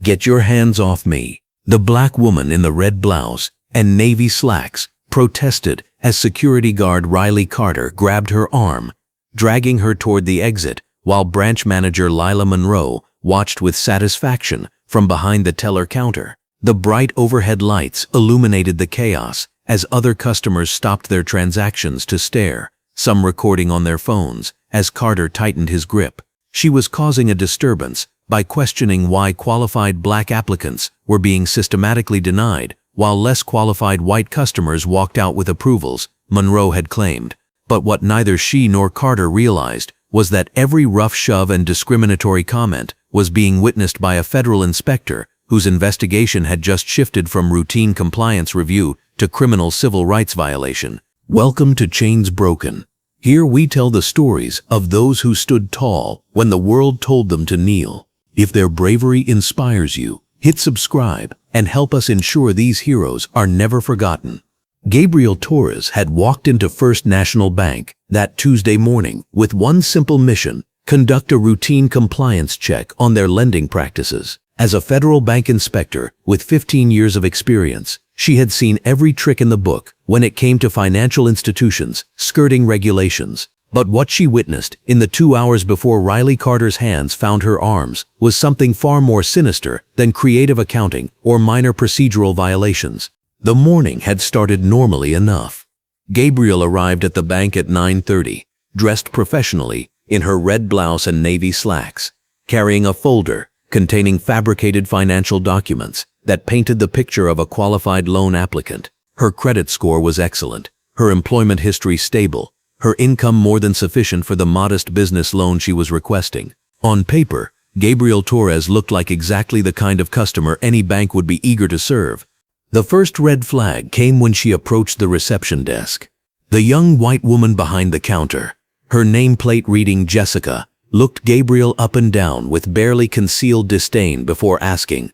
"Get your hands off me." The black woman in the red blouse and navy slacks protested as security guard Riley Carter grabbed her arm, dragging her toward the exit, while Branch Manager Lila Monroe watched with satisfaction from behind the teller counter. The bright overhead lights illuminated the chaos as other customers stopped their transactions to stare, some recording on their phones, as Carter tightened his grip. She was causing a disturbance by questioning why qualified black applicants were being systematically denied while less qualified white customers walked out with approvals, Monroe had claimed. But what neither she nor Carter realized was that every rough shove and discriminatory comment was being witnessed by a federal inspector whose investigation had just shifted from routine compliance review to criminal civil rights violation. Welcome to Chains Broken. Here we tell the stories of those who stood tall when the world told them to kneel. If their bravery inspires you, hit subscribe and help us ensure these heroes are never forgotten. Gabriel Torres had walked into First National Bank that Tuesday morning with one simple mission: conduct a routine compliance check on their lending practices. As a federal bank inspector with 15 years of experience, she had seen every trick in the book when it came to financial institutions skirting regulations. But what she witnessed in the 2 hours before Riley Carter's hands found her arms was something far more sinister than creative accounting or minor procedural violations. The morning had started normally enough. Gabriel arrived at the bank at 9:30, dressed professionally in her red blouse and navy slacks, carrying a folder containing fabricated financial documents that painted the picture of a qualified loan applicant. Her credit score was excellent, her employment history stable, her income more than sufficient for the modest business loan she was requesting. On paper, Gabriel Torres looked like exactly the kind of customer any bank would be eager to serve. The first red flag came when she approached the reception desk. The young white woman behind the counter, her nameplate reading Jessica, looked Gabriel up and down with barely concealed disdain before asking,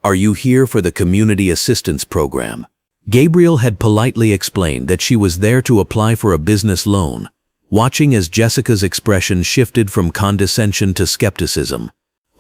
"Are you here for the Community Assistance Program?" Gabriel had politely explained that she was there to apply for a business loan, watching as Jessica's expression shifted from condescension to skepticism.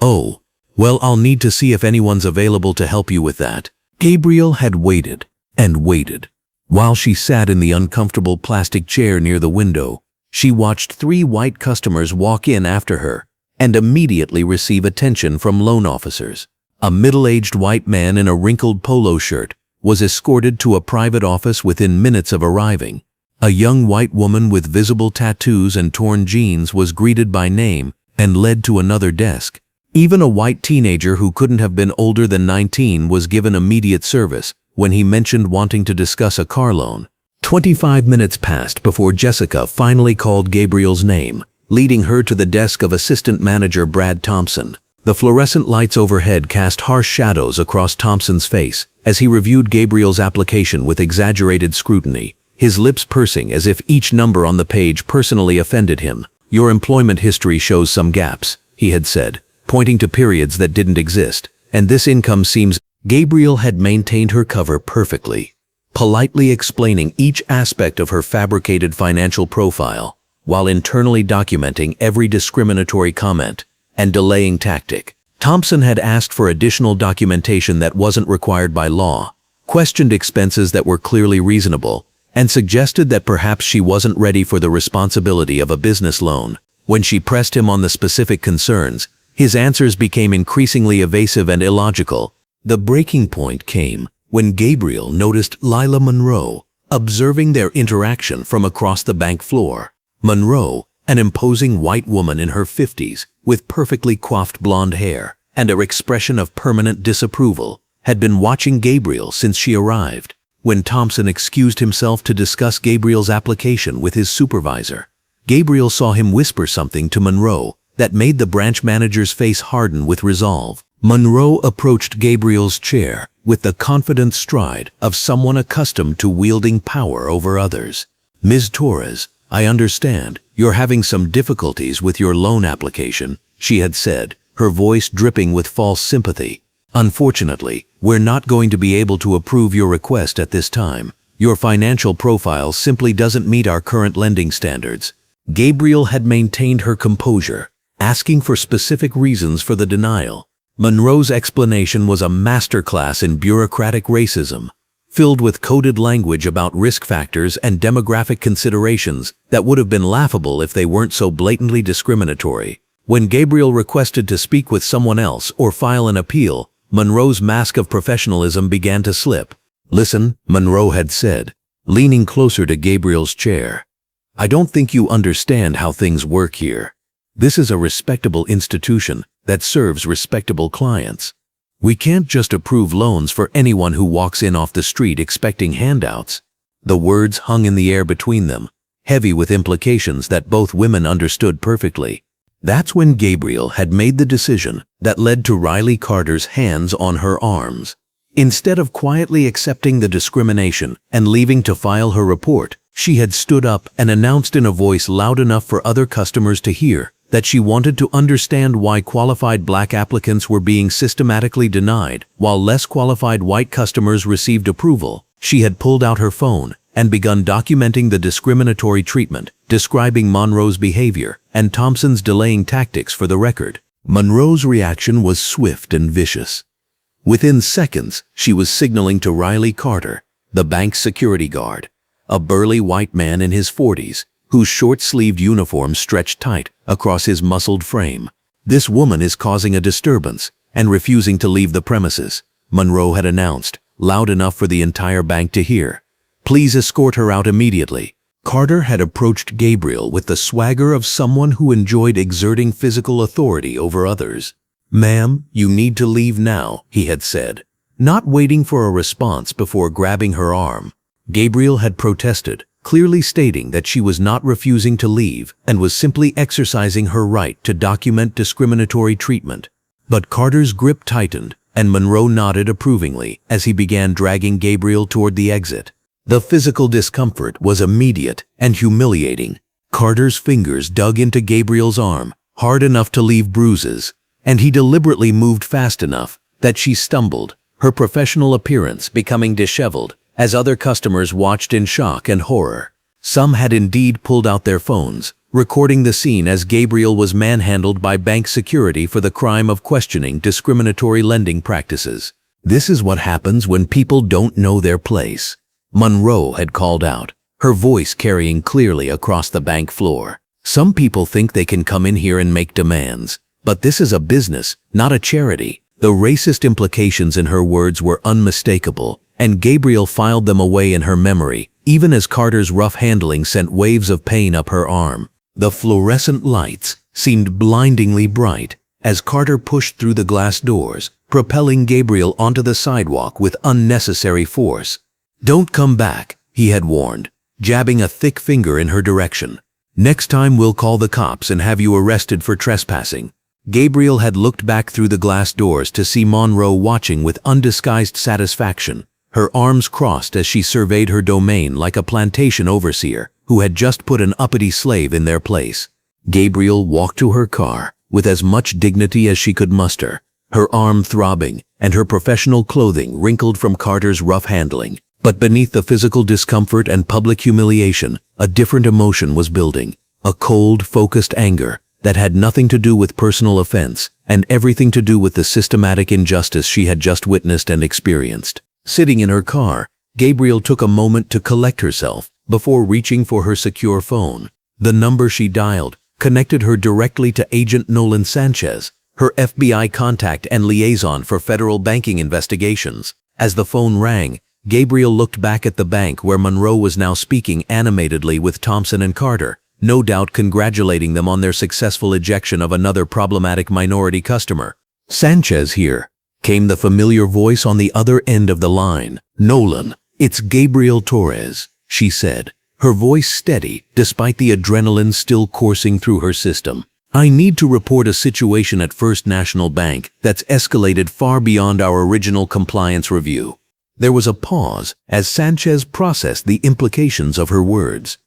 "Oh, well, I'll need to see if anyone's available to help you with that." Gabriel had waited and waited. While she sat in the uncomfortable plastic chair near the window, she watched 3 white customers walk in after her and immediately receive attention from loan officers. A middle-aged white man in a wrinkled polo shirt was escorted to a private office within minutes of arriving. A young white woman with visible tattoos and torn jeans was greeted by name and led to another desk. Even a white teenager who couldn't have been older than 19 was given immediate service when he mentioned wanting to discuss a car loan. 25 minutes passed before Jessica finally called Gabriel's name, leading her to the desk of Assistant Manager Brad Thompson. The fluorescent lights overhead cast harsh shadows across Thompson's face as he reviewed Gabriel's application with exaggerated scrutiny, his lips pursing as if each number on the page personally offended him. "Your employment history shows some gaps," he had said, pointing to periods that didn't exist, "and this income seems—" Gabriel had maintained her cover perfectly, politely explaining each aspect of her fabricated financial profile, while internally documenting every discriminatory comment and delaying tactic. Thompson had asked for additional documentation that wasn't required by law, questioned expenses that were clearly reasonable, and suggested that perhaps she wasn't ready for the responsibility of a business loan. When she pressed him on the specific concerns, his answers became increasingly evasive and illogical. The breaking point came when Gabriel noticed Lila Monroe observing their interaction from across the bank floor. Monroe, an imposing white woman in her 50s with perfectly coiffed blonde hair and an expression of permanent disapproval, had been watching Gabriel since she arrived. When Thompson excused himself to discuss Gabriel's application with his supervisor, Gabriel saw him whisper something to Monroe that made the branch manager's face harden with resolve. Monroe approached Gabriel's chair with the confident stride of someone accustomed to wielding power over others. "Ms. Torres, I understand you're having some difficulties with your loan application," she had said, her voice dripping with false sympathy. "Unfortunately, we're not going to be able to approve your request at this time. Your financial profile simply doesn't meet our current lending standards." Gabriel had maintained her composure, asking for specific reasons for the denial. Monroe's explanation was a masterclass in bureaucratic racism, filled with coded language about risk factors and demographic considerations that would have been laughable if they weren't so blatantly discriminatory. When Gabriel requested to speak with someone else or file an appeal, Monroe's mask of professionalism began to slip. "Listen," Monroe had said, leaning closer to Gabriel's chair. "I don't think you understand how things work here. This is a respectable institution that serves respectable clients. We can't just approve loans for anyone who walks in off the street expecting handouts." The words hung in the air between them, heavy with implications that both women understood perfectly. That's when Gabriel had made the decision that led to Riley Carter's hands on her arms. Instead of quietly accepting the discrimination and leaving to file her report, she had stood up and announced in a voice loud enough for other customers to hear that she wanted to understand why qualified black applicants were being systematically denied while less qualified white customers received approval. She had pulled out her phone and begun documenting the discriminatory treatment, describing Monroe's behavior and Thompson's delaying tactics for the record. Monroe's reaction was swift and vicious. Within seconds, she was signaling to Riley Carter, the bank's security guard, a burly white man in his 40s, whose short-sleeved uniform stretched tight across his muscled frame. "This woman is causing a disturbance and refusing to leave the premises," Monroe had announced, loud enough for the entire bank to hear. "Please escort her out immediately." Carter had approached Gabriel with the swagger of someone who enjoyed exerting physical authority over others. "Ma'am, you need to leave now," he had said, not waiting for a response before grabbing her arm. Gabriel had protested, clearly stating that she was not refusing to leave and was simply exercising her right to document discriminatory treatment. But Carter's grip tightened, and Monroe nodded approvingly as he began dragging Gabriel toward the exit. The physical discomfort was immediate and humiliating. Carter's fingers dug into Gabriel's arm, hard enough to leave bruises, and he deliberately moved fast enough that she stumbled, her professional appearance becoming disheveled as other customers watched in shock and horror. Some had indeed pulled out their phones, recording the scene as Gabriel was manhandled by bank security for the crime of questioning discriminatory lending practices. "This is what happens when people don't know their place," Monroe had called out, her voice carrying clearly across the bank floor. "Some people think they can come in here and make demands, but this is a business, not a charity." The racist implications in her words were unmistakable, and Gabriel filed them away in her memory, even as Carter's rough handling sent waves of pain up her arm. The fluorescent lights seemed blindingly bright as Carter pushed through the glass doors, propelling Gabriel onto the sidewalk with unnecessary force. "Don't come back," he had warned, jabbing a thick finger in her direction. "Next time we'll call the cops and have you arrested for trespassing." Gabriel had looked back through the glass doors to see Monroe watching with undisguised satisfaction, her arms crossed as she surveyed her domain like a plantation overseer who had just put an uppity slave in their place. Gabriel walked to her car with as much dignity as she could muster, her arm throbbing and her professional clothing wrinkled from Carter's rough handling. But beneath the physical discomfort and public humiliation, a different emotion was building, a cold, focused anger that had nothing to do with personal offense and everything to do with the systematic injustice she had just witnessed and experienced. Sitting in her car, Gabriel took a moment to collect herself before reaching for her secure phone. The number she dialed connected her directly to Agent Nolan Sanchez, her FBI contact and liaison for federal banking investigations. As the phone rang, Gabriel looked back at the bank where Monroe was now speaking animatedly with Thompson and Carter, no doubt congratulating them on their successful ejection of another problematic minority customer. "Sanchez here," came the familiar voice on the other end of the line. "Nolan, it's Gabriel Torres," she said, her voice steady despite the adrenaline still coursing through her system. "I need to report a situation at First National Bank that's escalated far beyond our original compliance review." There was a pause as Sanchez processed the implications of her words.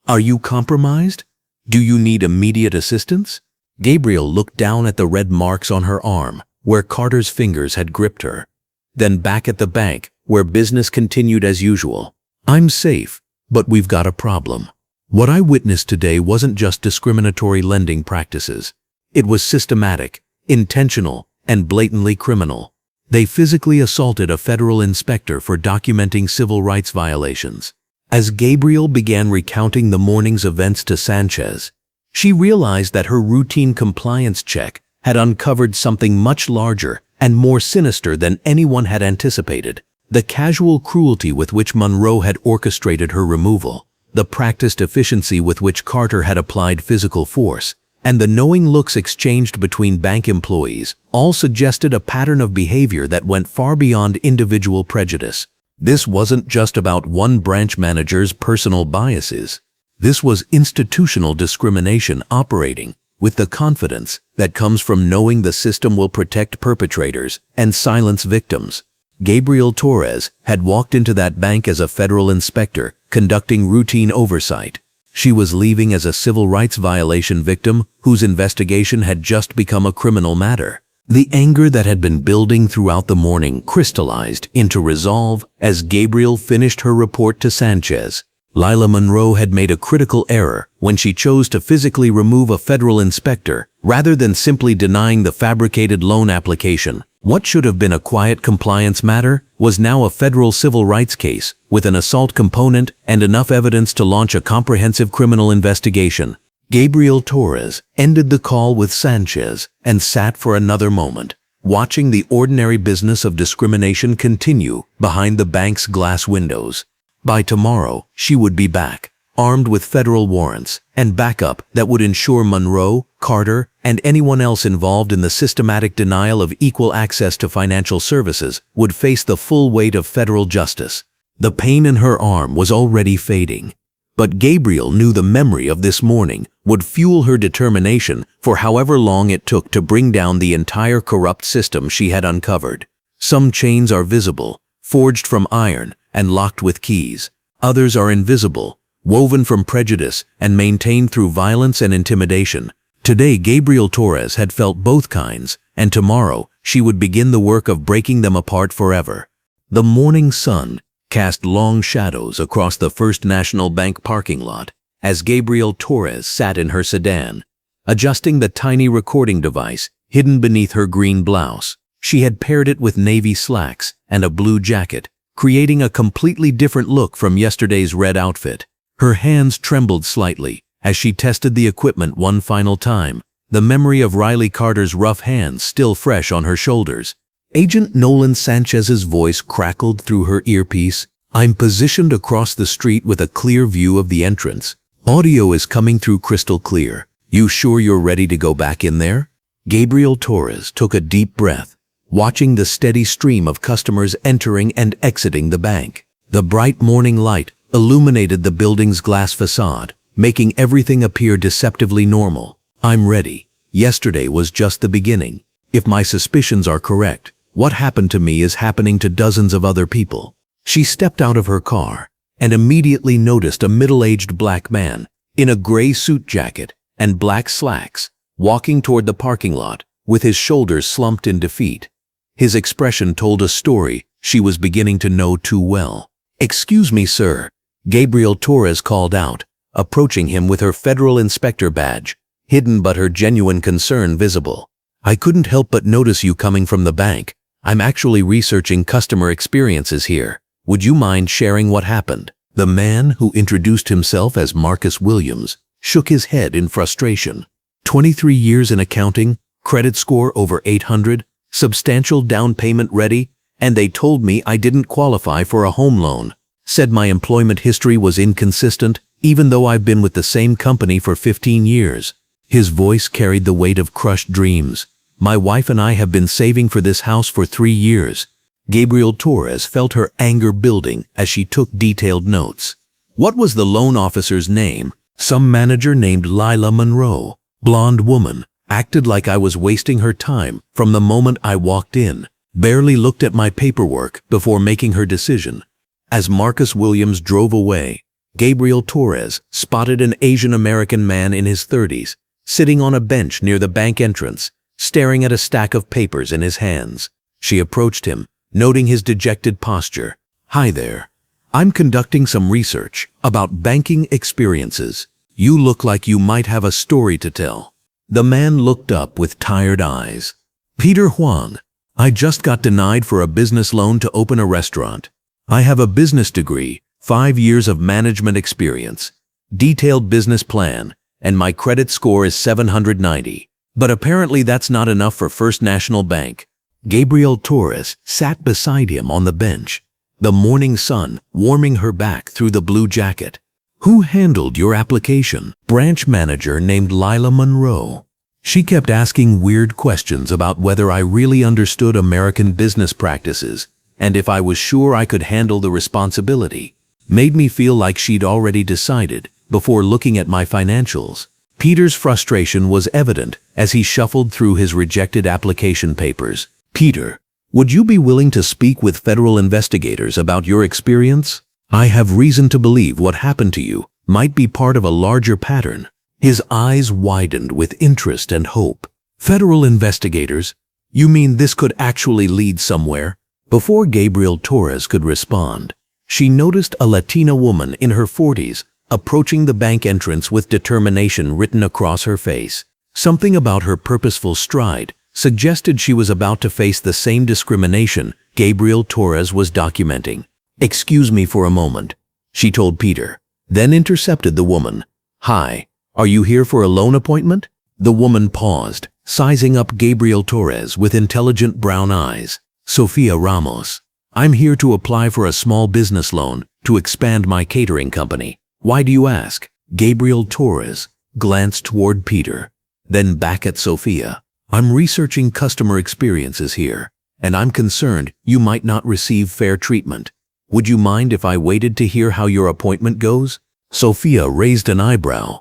"Are you compromised? Do you need immediate assistance?" Gabriel looked down at the red marks on her arm, where Carter's fingers had gripped her. Then back at the bank, where business continued as usual. "I'm safe, but we've got a problem. What I witnessed today wasn't just discriminatory lending practices. It was systematic, intentional, and blatantly criminal. They physically assaulted a federal inspector for documenting civil rights violations. As Gabriel began recounting the morning's events to Sanchez, she realized that her routine compliance check had uncovered something much larger and more sinister than anyone had anticipated. The casual cruelty with which Monroe had orchestrated her removal, the practiced efficiency with which Carter had applied physical force, and the knowing looks exchanged between bank employees all suggested a pattern of behavior that went far beyond individual prejudice. This wasn't just about one branch manager's personal biases. This was institutional discrimination operating with the confidence that comes from knowing the system will protect perpetrators and silence victims. Gabriel Torres had walked into that bank as a federal inspector conducting routine oversight. She was leaving as a civil rights violation victim whose investigation had just become a criminal matter. The anger that had been building throughout the morning crystallized into resolve as Gabriel finished her report to Sanchez. Lila Monroe had made a critical error when she chose to physically remove a federal inspector rather than simply denying the fabricated loan application. What should have been a quiet compliance matter was now a federal civil rights case with an assault component and enough evidence to launch a comprehensive criminal investigation. Gabriel Torres ended the call with Sanchez and sat for another moment, watching the ordinary business of discrimination continue behind the bank's glass windows. By tomorrow, she would be back, armed with federal warrants and backup that would ensure Monroe, Carter, and anyone else involved in the systematic denial of equal access to financial services would face the full weight of federal justice. The pain in her arm was already fading, but Gabriel knew the memory of this morning would fuel her determination for however long it took to bring down the entire corrupt system she had uncovered. Some chains are visible, forged from iron and locked with keys. Others are invisible, woven from prejudice and maintained through violence and intimidation. Today Gabriel Torres had felt both kinds, and tomorrow she would begin the work of breaking them apart forever. The morning sun cast long shadows across the First National Bank parking lot as Gabriel Torres sat in her sedan, adjusting the tiny recording device hidden beneath her green blouse. She had paired it with navy slacks and a blue jacket, creating a completely different look from yesterday's red outfit. Her hands trembled slightly as she tested the equipment one final time, the memory of Riley Carter's rough hands still fresh on her shoulders. Agent Nolan Sanchez's voice crackled through her earpiece. "I'm positioned across the street with a clear view of the entrance. Audio is coming through crystal clear. You sure you're ready to go back in there?" Gabriel Torres took a deep breath, watching the steady stream of customers entering and exiting the bank. The bright morning light illuminated the building's glass facade, making everything appear deceptively normal. "I'm ready. Yesterday was just the beginning. If my suspicions are correct, what happened to me is happening to dozens of other people." She stepped out of her car and immediately noticed a middle-aged black man in a gray suit jacket and black slacks walking toward the parking lot with his shoulders slumped in defeat. His expression told a story she was beginning to know too well. "Excuse me, sir," Gabriel Torres called out, approaching him with her federal inspector badge, hidden but her genuine concern visible. "I couldn't help but notice you coming from the bank. I'm actually researching customer experiences here. Would you mind sharing what happened?" The man, who introduced himself as Marcus Williams, shook his head in frustration. 23 years in accounting, credit score over 800, substantial down payment ready, and they told me I didn't qualify for a home loan. Said my employment history was inconsistent, even though I've been with the same company for 15 years. His voice carried the weight of crushed dreams. "My wife and I have been saving for this house for 3 years. Gabriel Torres felt her anger building as she took detailed notes. "What was the loan officer's name?" "Some manager named Lila Monroe. Blonde woman. Acted like I was wasting her time from the moment I walked in. Barely looked at my paperwork before making her decision." As Marcus Williams drove away, Gabriel Torres spotted an Asian American man in his 30s, sitting on a bench near the bank entrance, staring at a stack of papers in his hands. She approached him, noting his dejected posture. "Hi there. I'm conducting some research about banking experiences. You look like you might have a story to tell." The man looked up with tired eyes. Peter Huang. I just got denied for a business loan to open a restaurant. I have a business degree, 5 years of management experience, detailed business plan, and my credit score is 790. But apparently that's not enough for First National Bank. Gabriel Torres sat beside him on the bench, the morning sun warming her back through the blue jacket. Who handled your application? Branch manager named Lila Monroe. She kept asking weird questions about whether I really understood American business practices and if I was sure I could handle the responsibility. Made me feel like she'd already decided before looking at my financials. Peter's frustration was evident as he shuffled through his rejected application papers. Peter, would you be willing to speak with federal investigators about your experience? I have reason to believe what happened to you might be part of a larger pattern. His eyes widened with interest and hope. Federal investigators? You mean this could actually lead somewhere? Before Gabriel Torres could respond, she noticed a Latina woman in her 40s approaching the bank entrance with determination written across her face. Something about her purposeful stride suggested she was about to face the same discrimination Gabriel Torres was documenting. "Excuse me for a moment," she told Peter, then intercepted the woman. "Hi. Are you here for a loan appointment?" The woman paused, sizing up Gabriel Torres with intelligent brown eyes. "Sofia Ramos. I'm here to apply for a small business loan to expand my catering company. Why do you ask?" Gabriel Torres glanced toward Peter, then back at Sofia. "I'm researching customer experiences here, and I'm concerned you might not receive fair treatment. Would you mind if I waited to hear how your appointment goes?" Sofia raised an eyebrow.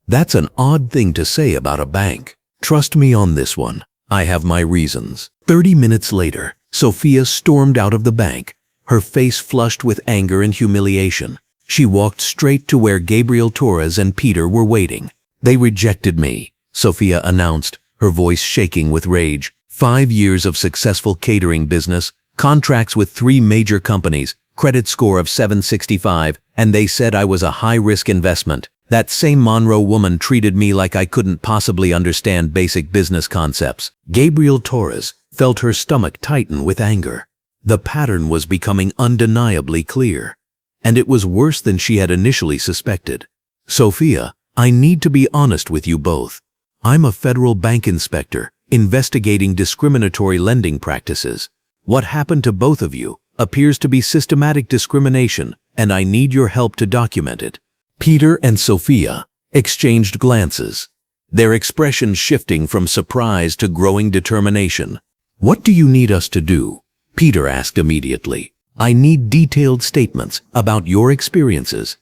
"That's an odd thing to say about a bank. Trust me on this one. I have my reasons." 30 minutes later, Sofia stormed out of the bank, her face flushed with anger and humiliation. She walked straight to where Gabriel Torres and Peter were waiting. "They rejected me," Sofia announced, her voice shaking with rage. 5 years of successful catering business, contracts with 3 major companies, credit score of 765, and they said I was a high-risk investment. That same Monroe woman treated me like I couldn't possibly understand basic business concepts. Gabriel Torres felt her stomach tighten with anger. The pattern was becoming undeniably clear, and it was worse than she had initially suspected. "Sofia, I need to be honest with you both. I'm a federal bank inspector investigating discriminatory lending practices. What happened to both of you appears to be systematic discrimination, and I need your help to document it." Peter and Sofia exchanged glances, their expressions shifting from surprise to growing determination. "What do you need us to do?" Peter asked immediately. "I need detailed statements about your experiences,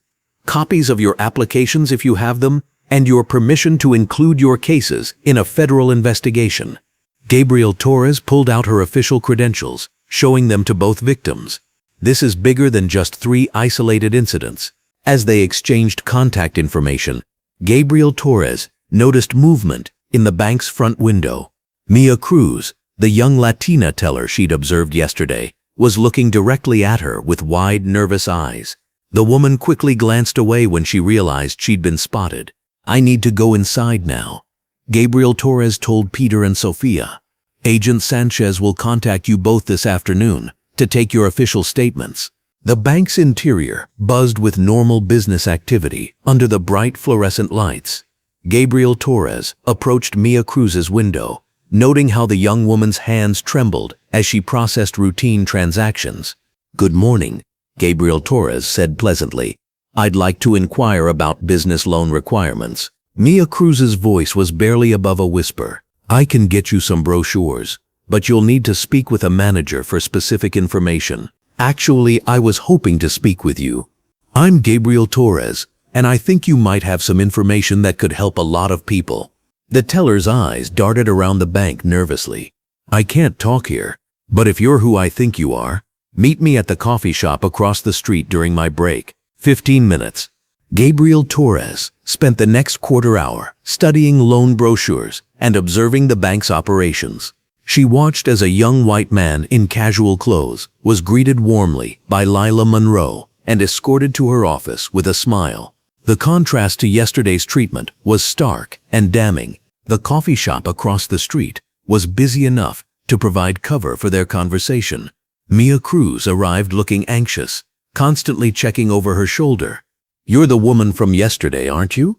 copies of your applications if you have them, and your permission to include your cases in a federal investigation." Gabriel Torres pulled out her official credentials, showing them to both victims. "This is bigger than just 3 isolated incidents." As they exchanged contact information, Gabriel Torres noticed movement in the bank's front window. Mia Cruz, the young Latina teller she'd observed yesterday, was looking directly at her with wide, nervous eyes. The woman quickly glanced away when she realized she'd been spotted. "I need to go inside now," Gabriel Torres told Peter and Sofia. "Agent Sanchez will contact you both this afternoon to take your official statements." The bank's interior buzzed with normal business activity under the bright fluorescent lights. Gabriel Torres approached Mia Cruz's window, noting how the young woman's hands trembled as she processed routine transactions. "Good morning," Gabriel Torres said pleasantly. "I'd like to inquire about business loan requirements." Mia Cruz's voice was barely above a whisper. "I can get you some brochures, but you'll need to speak with a manager for specific information. Actually, I was hoping to speak with you. I'm Gabriel Torres, and I think you might have some information that could help a lot of people." The teller's eyes darted around the bank nervously. "I can't talk here, but if you're who I think you are, meet me at the coffee shop across the street during my break. 15 minutes. Gabriel Torres spent the next quarter hour studying loan brochures and observing the bank's operations. She watched as a young white man in casual clothes was greeted warmly by Lila Monroe and escorted to her office with a smile. The contrast to yesterday's treatment was stark and damning. The coffee shop across the street was busy enough to provide cover for their conversation. Mia Cruz arrived looking anxious, constantly checking over her shoulder. "You're the woman from yesterday, aren't you?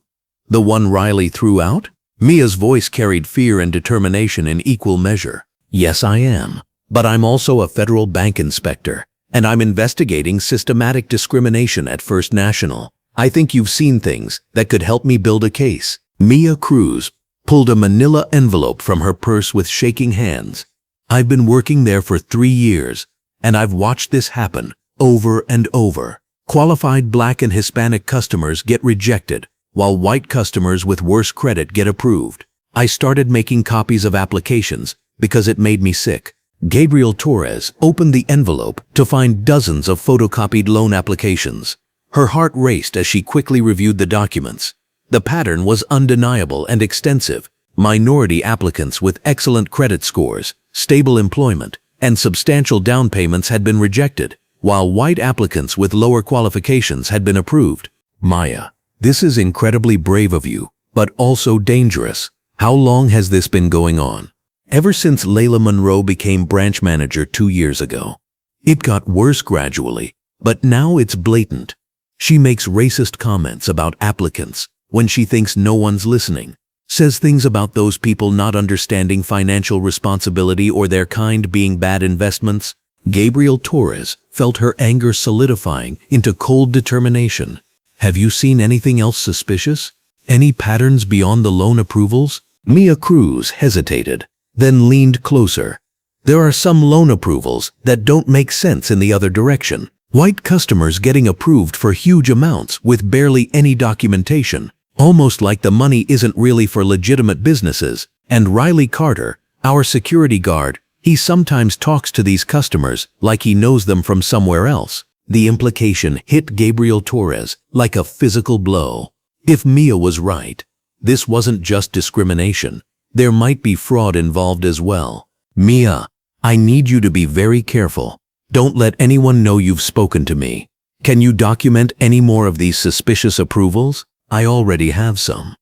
The one Riley threw out?" Mia's voice carried fear and determination in equal measure. "Yes, I am. But I'm also a federal bank inspector, and I'm investigating systematic discrimination at First National. I think you've seen things that could help me build a case." Mia Cruz pulled a manila envelope from her purse with shaking hands. "I've been working there for 3 years, and I've watched this happen over and over. Qualified Black and Hispanic customers get rejected, while white customers with worse credit get approved. I started making copies of applications because it made me sick." Gabriel Torres opened the envelope to find dozens of photocopied loan applications. Her heart raced as she quickly reviewed the documents. The pattern was undeniable and extensive. Minority applicants with excellent credit scores, stable employment, and substantial down payments had been rejected, while white applicants with lower qualifications had been approved. "Maya, this is incredibly brave of you, but also dangerous. How long has this been going on?" "Ever since Lila Monroe became branch manager 2 years ago. It got worse gradually, but now it's blatant. She makes racist comments about applicants when she thinks no one's listening, says things about those people not understanding financial responsibility or their kind being bad investments." Gabriel Torres felt her anger solidifying into cold determination. "Have you seen anything else suspicious? Any patterns beyond the loan approvals?" Mia Cruz hesitated, then leaned closer. "There are some loan approvals that don't make sense in the other direction. White customers getting approved for huge amounts with barely any documentation, almost like the money isn't really for legitimate businesses. And Riley Carter, our security guard, he sometimes talks to these customers like he knows them from somewhere else." The implication hit Gabriel Torres like a physical blow. If Mia was right, this wasn't just discrimination. There might be fraud involved as well. "Mia, I need you to be very careful. Don't let anyone know you've spoken to me. Can you document any more of these suspicious approvals?" "I already have some.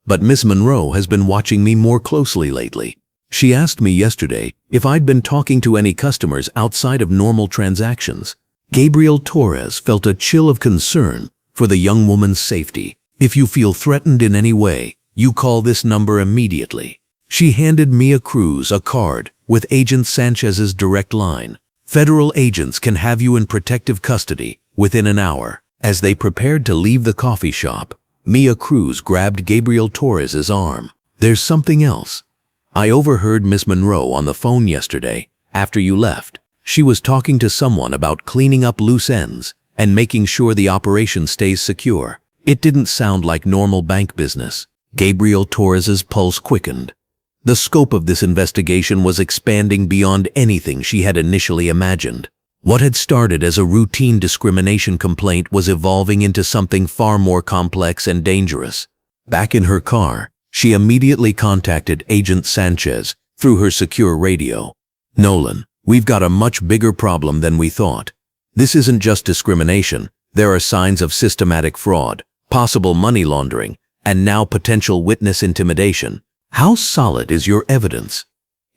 But Miss Monroe has been watching me more closely lately. She asked me yesterday if I'd been talking to any customers outside of normal transactions." Gabriel Torres felt a chill of concern for the young woman's safety. "If you feel threatened in any way, you call this number immediately." She handed Mia Cruz a card with Agent Sanchez's direct line. "Federal agents can have you in protective custody within an hour." As they prepared to leave the coffee shop, Mia Cruz grabbed Gabriel Torres's arm. "There's something else. I overheard Miss Monroe on the phone yesterday after you left. She was talking to someone about cleaning up loose ends and making sure the operation stays secure. It didn't sound like normal bank business." Gabriel Torres's pulse quickened. The scope of this investigation was expanding beyond anything she had initially imagined. What had started as a routine discrimination complaint was evolving into something far more complex and dangerous. Back in her car, she immediately contacted Agent Sanchez through her secure radio. "Nolan, we've got a much bigger problem than we thought. This isn't just discrimination. There are signs of systematic fraud, possible money laundering, and now potential witness intimidation. How solid is your evidence?"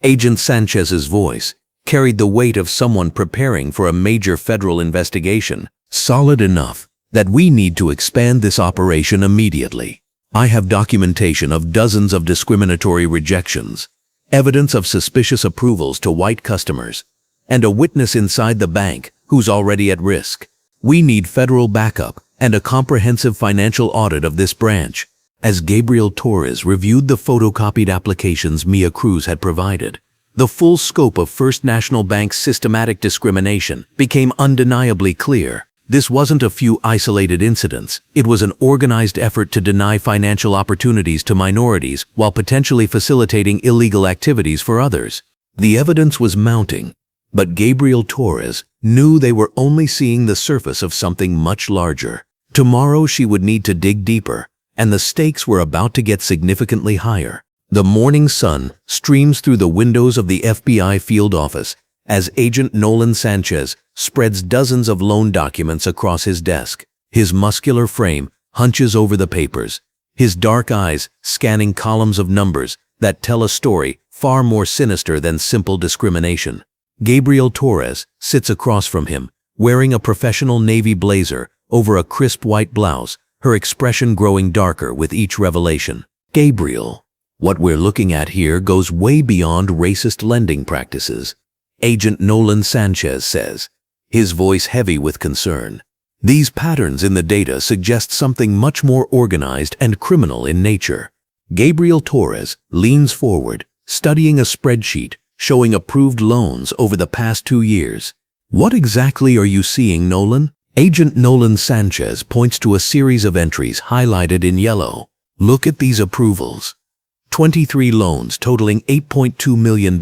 Agent Sanchez's voice carried the weight of someone preparing for a major federal investigation. "Solid enough that we need to expand this operation immediately. I have documentation of dozens of discriminatory rejections, evidence of suspicious approvals to white customers, and a witness inside the bank who's already at risk. We need federal backup and a comprehensive financial audit of this branch." As Gabriel Torres reviewed the photocopied applications Mia Cruz had provided, the full scope of First National Bank's systematic discrimination became undeniably clear. This wasn't a few isolated incidents. It was an organized effort to deny financial opportunities to minorities while potentially facilitating illegal activities for others. The evidence was mounting, but Gabriel Torres knew they were only seeing the surface of something much larger. Tomorrow she would need to dig deeper, and the stakes were about to get significantly higher. The morning sun streams through the windows of the FBI field office as Agent Nolan Sanchez spreads dozens of loan documents across his desk. His muscular frame hunches over the papers, his dark eyes scanning columns of numbers that tell a story far more sinister than simple discrimination. Gabriel Torres sits across from him, wearing a professional navy blazer over a crisp white blouse, her expression growing darker with each revelation. Gabriel, what we're looking at here goes way beyond racist lending practices, Agent Nolan Sanchez says, his voice heavy with concern. These patterns in the data suggest something much more organized and criminal in nature. Gabriel Torres leans forward, studying a spreadsheet showing approved loans over the past 2 years. What exactly are you seeing, Nolan? Agent Nolan Sanchez points to a series of entries highlighted in yellow. Look at these approvals. 23 loans totaling $8.2 million,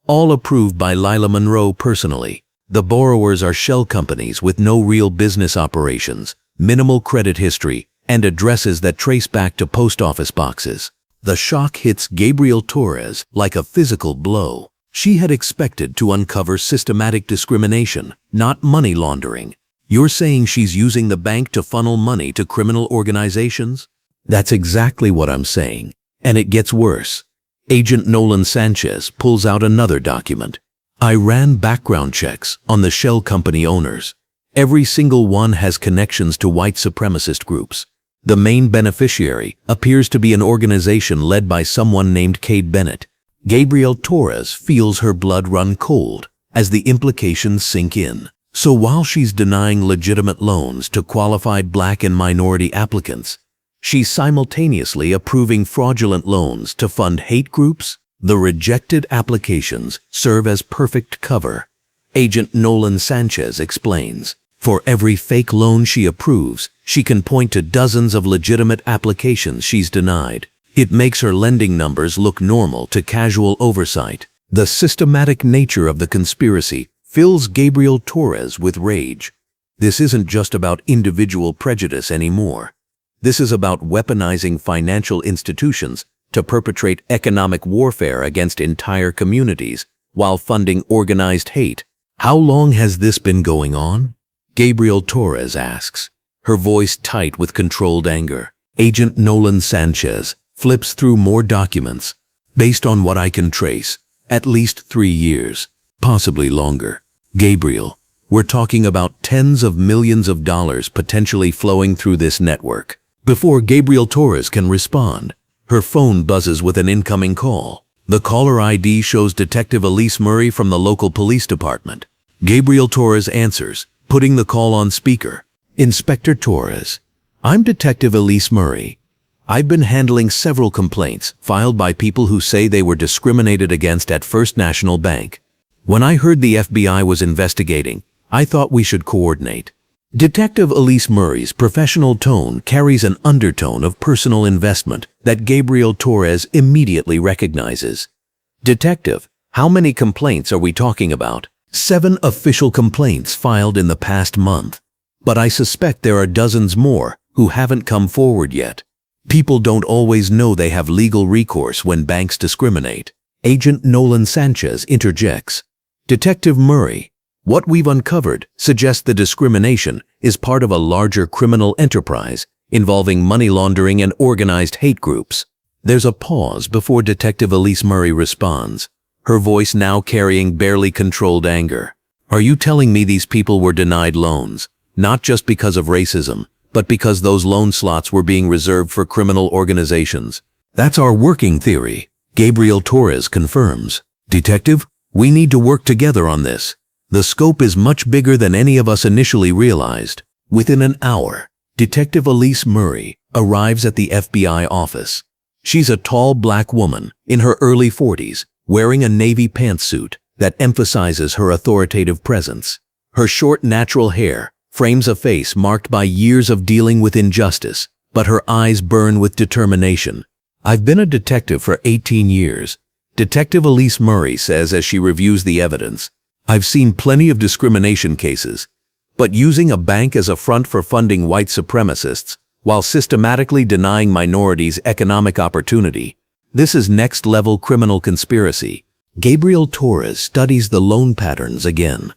all approved by Lila Monroe personally. The borrowers are shell companies with no real business operations, minimal credit history, and addresses that trace back to post office boxes. The shock hits Gabriel Torres like a physical blow. She had expected to uncover systematic discrimination, not money laundering. You're saying she's using the bank to funnel money to criminal organizations? That's exactly what I'm saying. And it gets worse. Agent Nolan Sanchez pulls out another document. I ran background checks on the shell company owners. Every single one has connections to white supremacist groups. The main beneficiary appears to be an organization led by someone named Cade Bennett. Gabriel Torres feels her blood run cold as the implications sink in. So while she's denying legitimate loans to qualified black and minority applicants, she's simultaneously approving fraudulent loans to fund hate groups. The rejected applications serve as perfect cover. Agent Nolan Sanchez explains. For every fake loan she approves, she can point to dozens of legitimate applications she's denied. It makes her lending numbers look normal to casual oversight. The systematic nature of the conspiracy fills Gabriel Torres with rage. This isn't just about individual prejudice anymore. This is about weaponizing financial institutions to perpetrate economic warfare against entire communities while funding organized hate. How long has this been going on? Gabriel Torres asks, her voice tight with controlled anger. Agent Nolan Sanchez flips through more documents. Based on what I can trace, at least 3 years, possibly longer. Gabriel, we're talking about tens of millions of dollars potentially flowing through this network. Before Gabriel Torres can respond, her phone buzzes with an incoming call. The caller ID shows Detective Elise Murray from the local police department. Gabriel Torres answers, putting the call on speaker. Inspector Torres, I'm Detective Elise Murray. I've been handling several complaints filed by people who say they were discriminated against at First National Bank. When I heard the FBI was investigating, I thought we should coordinate. Detective Elise Murray's professional tone carries an undertone of personal investment that Gabriel Torres immediately recognizes. Detective, how many complaints are we talking about? 7 official complaints filed in the past month. But I suspect there are dozens more who haven't come forward yet. People don't always know they have legal recourse when banks discriminate. Agent Nolan Sanchez interjects. Detective Murray, what we've uncovered suggests the discrimination is part of a larger criminal enterprise involving money laundering and organized hate groups. There's a pause before Detective Elise Murray responds, her voice now carrying barely controlled anger. Are you telling me these people were denied loans, not just because of racism, but because those loan slots were being reserved for criminal organizations? That's our working theory, Gabriel Torres confirms. Detective, we need to work together on this. The scope is much bigger than any of us initially realized. Within an hour, Detective Elise Murray arrives at the FBI office. She's a tall black woman in her early 40s, wearing a navy pantsuit that emphasizes her authoritative presence. Her short natural hair frames a face marked by years of dealing with injustice, but her eyes burn with determination. I've been a detective for 18 years, Detective Elise Murray says as she reviews the evidence. I've seen plenty of discrimination cases, but using a bank as a front for funding white supremacists while systematically denying minorities economic opportunity, this is next-level criminal conspiracy. Gabriel Torres studies the loan patterns again,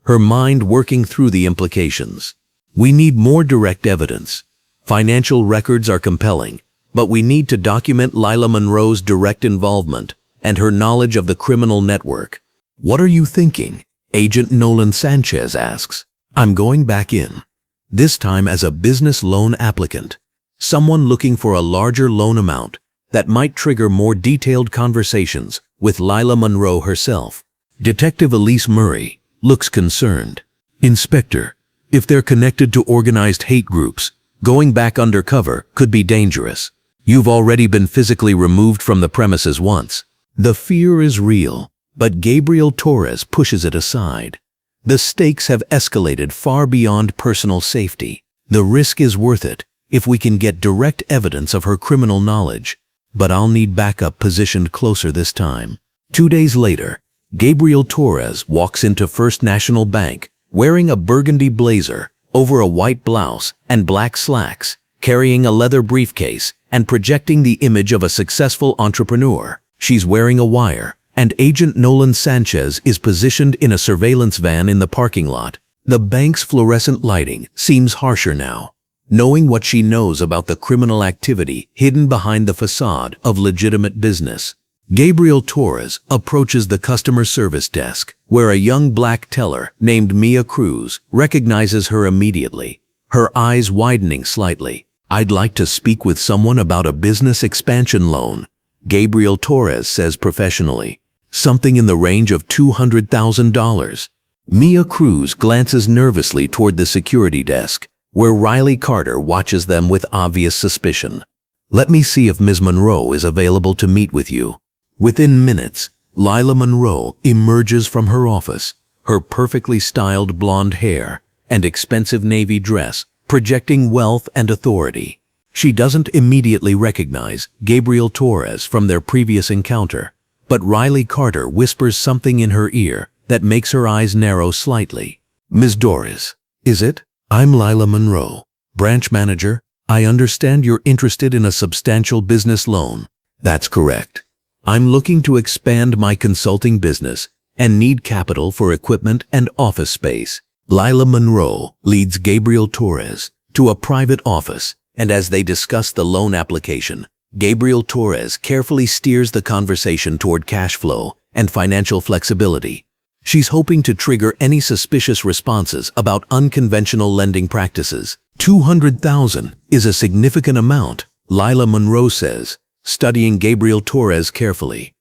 her mind working through the implications. We need more direct evidence. Financial records are compelling, but we need to document Lila Monroe's direct involvement and her knowledge of the criminal network. "What are you thinking?" Agent Nolan Sanchez asks. "I'm going back in. This time as a business loan applicant. Someone looking for a larger loan amount that might trigger more detailed conversations with Lila Monroe herself." Detective Elise Murray looks concerned. "Inspector, if they're connected to organized hate groups, going back undercover could be dangerous. You've already been physically removed from the premises once." The fear is real, but Gabriel Torres pushes it aside. The stakes have escalated far beyond personal safety. The risk is worth it if we can get direct evidence of her criminal knowledge. But I'll need backup positioned closer this time. 2 days later, Gabriel Torres walks into First National Bank wearing a burgundy blazer over a white blouse and black slacks, carrying a leather briefcase and projecting the image of a successful entrepreneur. She's wearing a wire, and Agent Nolan Sanchez is positioned in a surveillance van in the parking lot. The bank's fluorescent lighting seems harsher now. Knowing what she knows about the criminal activity hidden behind the facade of legitimate business, Gabriel Torres approaches the customer service desk, where a young black teller named Mia Cruz recognizes her immediately, her eyes widening slightly. "I'd like to speak with someone about a business expansion loan," Gabriel Torres says professionally. "Something in the range of $200,000. Mia Cruz glances nervously toward the security desk, where Riley Carter watches them with obvious suspicion. "Let me see if Ms. Monroe is available to meet with you." Within minutes, Lila Monroe emerges from her office, her perfectly styled blonde hair and expensive navy dress projecting wealth and authority. She doesn't immediately recognize Gabriel Torres from their previous encounter, but Riley Carter whispers something in her ear that makes her eyes narrow slightly. "Ms. Torres, is it? I'm Lila Monroe, branch manager. I understand you're interested in a substantial business loan." "That's correct. I'm looking to expand my consulting business and need capital for equipment and office space." Lila Monroe leads Gabriel Torres to a private office, and as they discuss the loan application, Gabriel Torres carefully steers the conversation toward cash flow and financial flexibility. She's hoping to trigger any suspicious responses about unconventional lending practices. $200,000 is a significant amount, Lila Monroe says, studying Gabriel Torres carefully.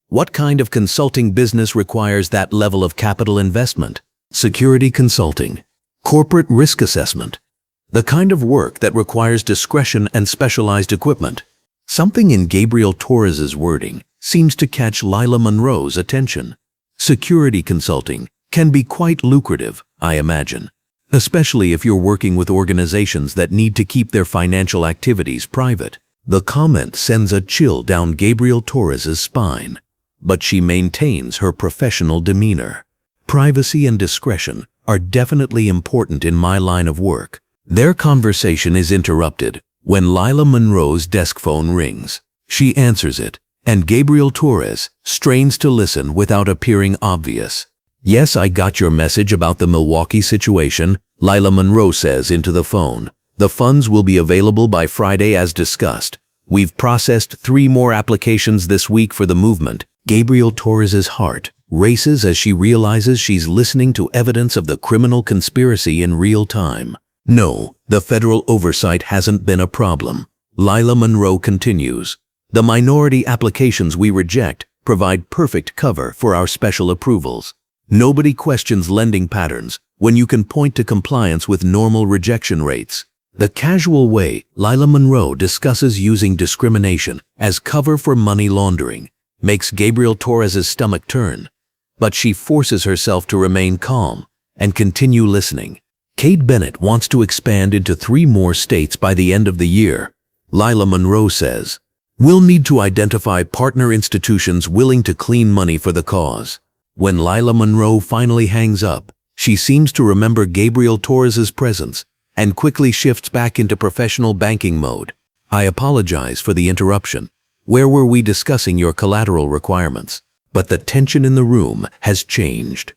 "What kind of consulting business requires that level of capital investment?" "Security consulting, corporate risk assessment, the kind of work that requires discretion and specialized equipment." Something in Gabriel Torres's wording seems to catch Lila Monroe's attention. "Security consulting can be quite lucrative, I imagine, especially if you're working with organizations that need to keep their financial activities private." The comment sends a chill down Gabriel Torres's spine, but she maintains her professional demeanor. "Privacy and discretion are definitely important in my line of work." Their conversation is interrupted when Lila Monroe's desk phone rings. She answers it, and Gabriel Torres strains to listen without appearing obvious. "Yes, I got your message about the Milwaukee situation," Lila Monroe says into the phone. "The funds will be available by Friday as discussed. We've processed 3 more applications this week for the movement." Gabriel Torres's heart races as she realizes she's listening to evidence of the criminal conspiracy in real time. "No, the federal oversight hasn't been a problem," Lila Monroe continues. "The minority applications we reject provide perfect cover for our special approvals. Nobody questions lending patterns when you can point to compliance with normal rejection rates." The casual way Lila Monroe discusses using discrimination as cover for money laundering makes Gabriel Torres's stomach turn, but she forces herself to remain calm and continue listening. "Kate Bennett wants to expand into 3 more states by the end of the year," Lila Monroe says. "We'll need to identify partner institutions willing to clean money for the cause." When Lila Monroe finally hangs up, she seems to remember Gabriel Torres's presence and quickly shifts back into professional banking mode. "I apologize for the interruption. Where were we discussing your collateral requirements?" But the tension in the room has changed.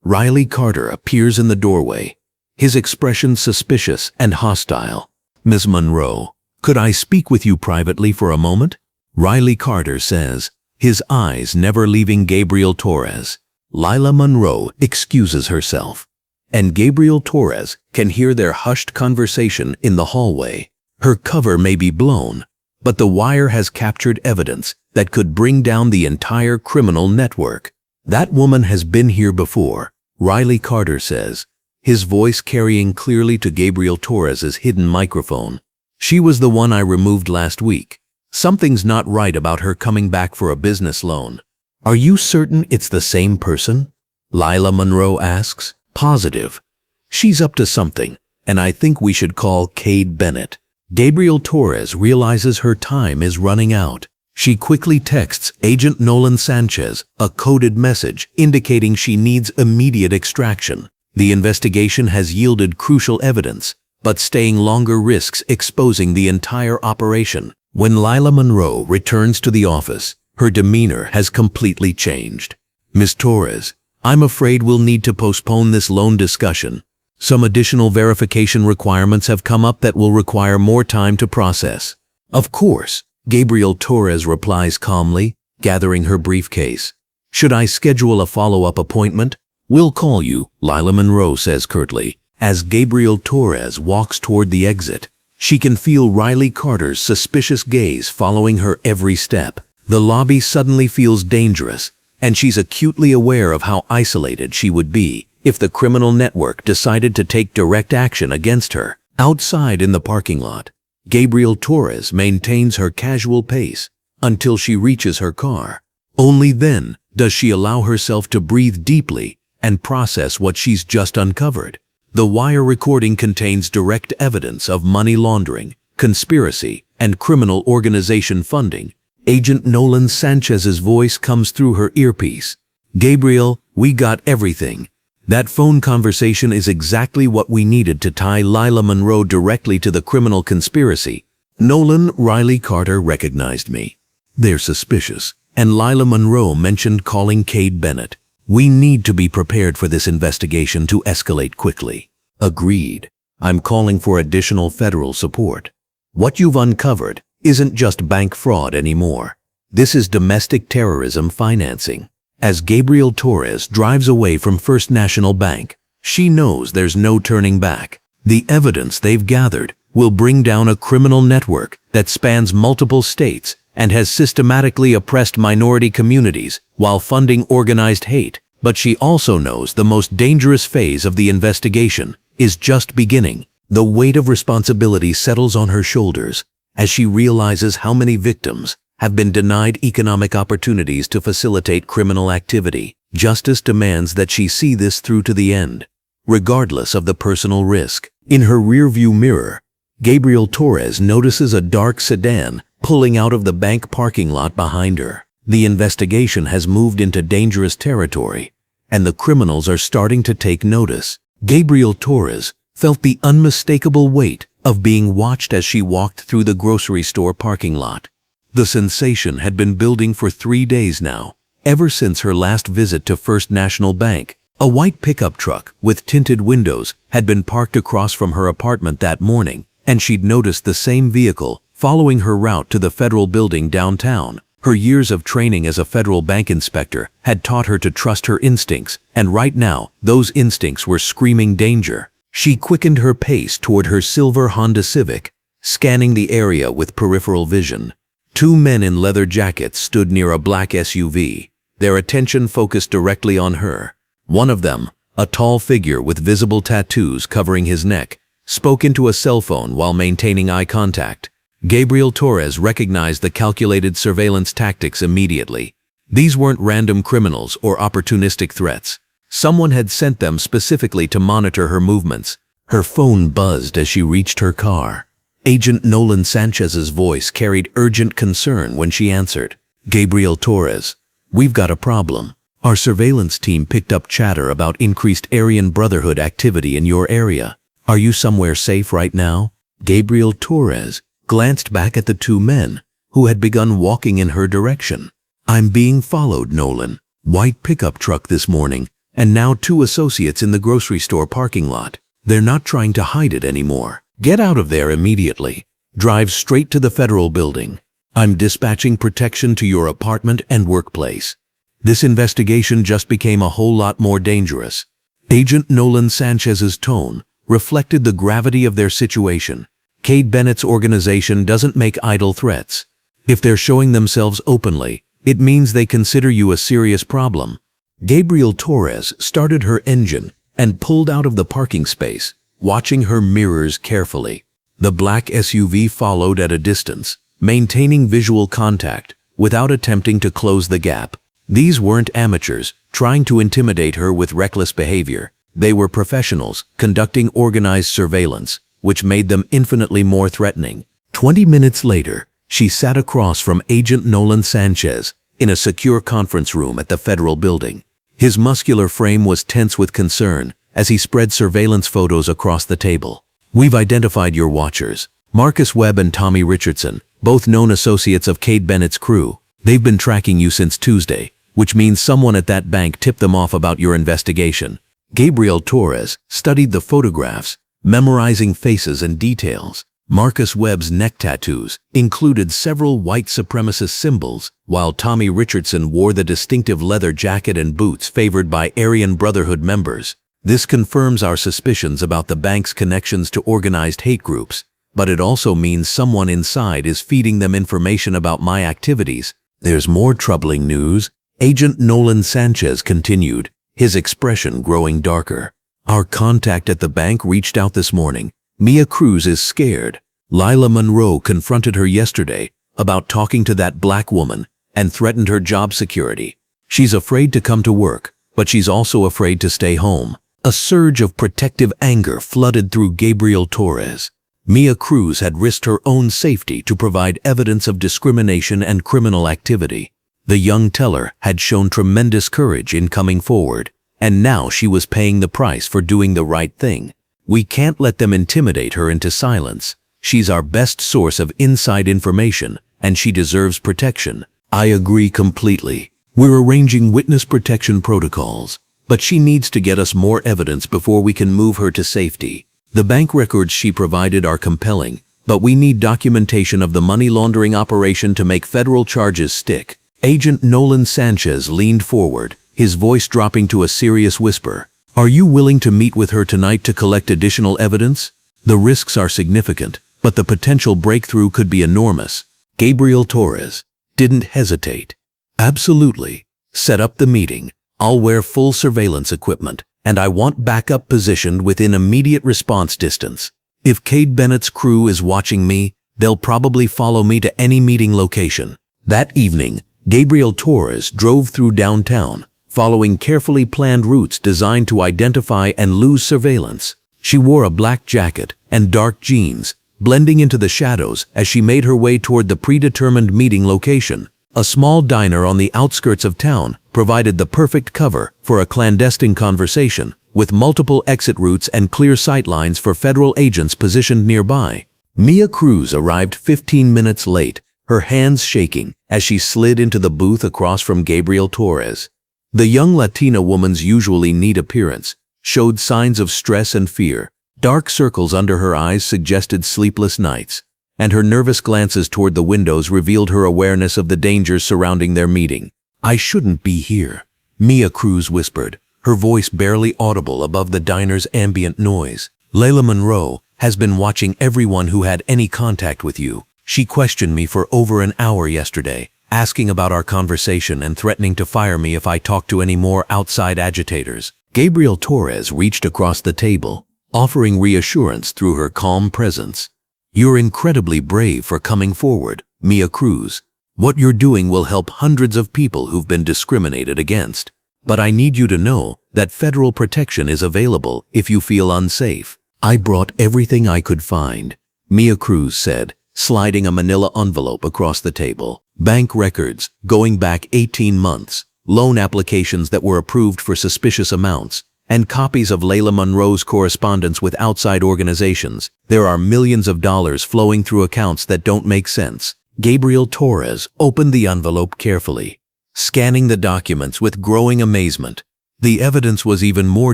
Riley Carter appears in the doorway, his expression suspicious and hostile. "Ms. Monroe, could I speak with you privately for a moment?" Riley Carter says, his eyes never leaving Gabriel Torres. Lila Monroe excuses herself, and Gabriel Torres can hear their hushed conversation in the hallway. Her cover may be blown, but the wire has captured evidence that could bring down the entire criminal network. That woman has been here before, Riley Carter says, his voice carrying clearly to Gabriel Torres's hidden microphone. She was the one I removed last week. Something's not right about her coming back for a business loan. Are you certain it's the same person? Lila Monroe asks. Positive. She's up to something, and I think we should call Cade Bennett. Gabriel Torres realizes her time is running out. She quickly texts Agent Nolan Sanchez a coded message indicating she needs immediate extraction. The investigation has yielded crucial evidence, but staying longer risks exposing the entire operation. When Lila Monroe returns to the office, her demeanor has completely changed. Miss Torres, I'm afraid we'll need to postpone this loan discussion. Some additional verification requirements have come up that will require more time to process. Of course, Gabriel Torres replies calmly, gathering her briefcase. Should I schedule a follow-up appointment? We'll call you, Lila Monroe says curtly. As Gabriel Torres walks toward the exit, she can feel Riley Carter's suspicious gaze following her every step. The lobby suddenly feels dangerous, and she's acutely aware of how isolated she would be if the criminal network decided to take direct action against her. Outside in the parking lot, Gabriel Torres maintains her casual pace until she reaches her car. Only then does she allow herself to breathe deeply and process what she's just uncovered. The wire recording contains direct evidence of money laundering, conspiracy, and criminal organization funding. Agent Nolan Sanchez's voice comes through her earpiece. Gabriel, we got everything. That phone conversation is exactly what we needed to tie Lila Monroe directly to the criminal conspiracy. Nolan, Riley Carter recognized me. They're suspicious, and Lila Monroe mentioned calling Cade Bennett. We need to be prepared for this investigation to escalate quickly. Agreed. I'm calling for additional federal support. What you've uncovered isn't just bank fraud anymore. This is domestic terrorism financing. As Gabriel Torres drives away from First National Bank, she knows there's no turning back. The evidence they've gathered will bring down a criminal network that spans multiple states and has systematically oppressed minority communities while funding organized hate. But she also knows the most dangerous phase of the investigation is just beginning. The weight of responsibility settles on her shoulders as she realizes how many victims have been denied economic opportunities to facilitate criminal activity. Justice demands that she see this through to the end, regardless of the personal risk. In her rearview mirror, Gabriel Torres notices a dark sedan pulling out of the bank parking lot behind her. The investigation has moved into dangerous territory, and the criminals are starting to take notice. Gabriel Torres felt the unmistakable weight of being watched as she walked through the grocery store parking lot. The sensation had been building for 3 days now, ever since her last visit to First National Bank. A white pickup truck with tinted windows had been parked across from her apartment that morning, and she'd noticed the same vehicle following her route to the federal building downtown. Her years of training as a federal bank inspector had taught her to trust her instincts, and right now, those instincts were screaming danger. She quickened her pace toward her silver Honda Civic, scanning the area with peripheral vision. 2 men in leather jackets stood near a black SUV, their attention focused directly on her. One of them, a tall figure with visible tattoos covering his neck, spoke into a cell phone while maintaining eye contact. Gabriel Torres recognized the calculated surveillance tactics immediately. These weren't random criminals or opportunistic threats. Someone had sent them specifically to monitor her movements. Her phone buzzed as she reached her car. Agent Nolan Sanchez's voice carried urgent concern when she answered. Gabriel Torres, we've got a problem. Our surveillance team picked up chatter about increased Aryan Brotherhood activity in your area. Are you somewhere safe right now? Gabriel Torres glanced back at the 2 men who had begun walking in her direction. I'm being followed, Nolan. White pickup truck this morning, and now 2 associates in the grocery store parking lot. They're not trying to hide it anymore. Get out of there immediately. Drive straight to the federal building. I'm dispatching protection to your apartment and workplace. This investigation just became a whole lot more dangerous. Agent Nolan Sanchez's tone reflected the gravity of their situation. Cade Bennett's organization doesn't make idle threats. If they're showing themselves openly, it means they consider you a serious problem. Gabriel Torres started her engine and pulled out of the parking space, watching her mirrors carefully. The black SUV followed at a distance, maintaining visual contact without attempting to close the gap. These weren't amateurs trying to intimidate her with reckless behavior. They were professionals conducting organized surveillance, which made them infinitely more threatening. 20 minutes later, she sat across from Agent Nolan Sanchez in a secure conference room at the federal building. His muscular frame was tense with concern as he spread surveillance photos across the table. We've identified your watchers, Marcus Webb and Tommy Richardson, both known associates of Cade Bennett's crew. They've been tracking you since Tuesday, which means someone at that bank tipped them off about your investigation. Gabriel Torres studied the photographs, memorizing faces and details. Marcus Webb's neck tattoos included several white supremacist symbols, while Tommy Richardson wore the distinctive leather jacket and boots favored by Aryan Brotherhood members. This confirms our suspicions about the bank's connections to organized hate groups, but it also means someone inside is feeding them information about my activities. There's more troubling news. Agent Nolan Sanchez continued, his expression growing darker. Our contact at the bank reached out this morning. Mia Cruz is scared. Lila Monroe confronted her yesterday about talking to that black woman and threatened her job security. She's afraid to come to work, but she's also afraid to stay home. A surge of protective anger flooded through Gabriel Torres. Mia Cruz had risked her own safety to provide evidence of discrimination and criminal activity. The young teller had shown tremendous courage in coming forward, and now she was paying the price for doing the right thing. We can't let them intimidate her into silence. She's our best source of inside information, and she deserves protection. I agree completely. We're arranging witness protection protocols, but she needs to get us more evidence before we can move her to safety. The bank records she provided are compelling, but we need documentation of the money laundering operation to make federal charges stick. Agent Nolan Sanchez leaned forward, his voice dropping to a serious whisper. Are you willing to meet with her tonight to collect additional evidence? The risks are significant, but the potential breakthrough could be enormous. Gabriel Torres didn't hesitate. Absolutely. Set up the meeting. I'll wear full surveillance equipment, and I want backup positioned within immediate response distance. If Cade Bennett's crew is watching me, they'll probably follow me to any meeting location. That evening, Gabriel Torres drove through downtown, following carefully planned routes designed to identify and lose surveillance. She wore a black jacket and dark jeans, blending into the shadows as she made her way toward the predetermined meeting location. A small diner on the outskirts of town provided the perfect cover for a clandestine conversation, with multiple exit routes and clear sightlines for federal agents positioned nearby. Mia Cruz arrived 15 minutes late, her hands shaking as she slid into the booth across from Gabriel Torres. The young Latina woman's usually neat appearance showed signs of stress and fear. Dark circles under her eyes suggested sleepless nights, and her nervous glances toward the windows revealed her awareness of the dangers surrounding their meeting. I shouldn't be here, Mia Cruz whispered, her voice barely audible above the diner's ambient noise. Lila Monroe has been watching everyone who had any contact with you. She questioned me for over an hour yesterday, asking about our conversation and threatening to fire me if I talked to any more outside agitators. Gabriel Torres reached across the table, offering reassurance through her calm presence. You're incredibly brave for coming forward, Mia Cruz. What you're doing will help hundreds of people who've been discriminated against. But I need you to know that federal protection is available if you feel unsafe. I brought everything I could find, Mia Cruz said, sliding a manila envelope across the table. Bank records going back 18 months, loan applications that were approved for suspicious amounts, and copies of Lila Monroe's correspondence with outside organizations. There are millions of dollars flowing through accounts that don't make sense. Gabriel Torres opened the envelope carefully, scanning the documents with growing amazement. The evidence was even more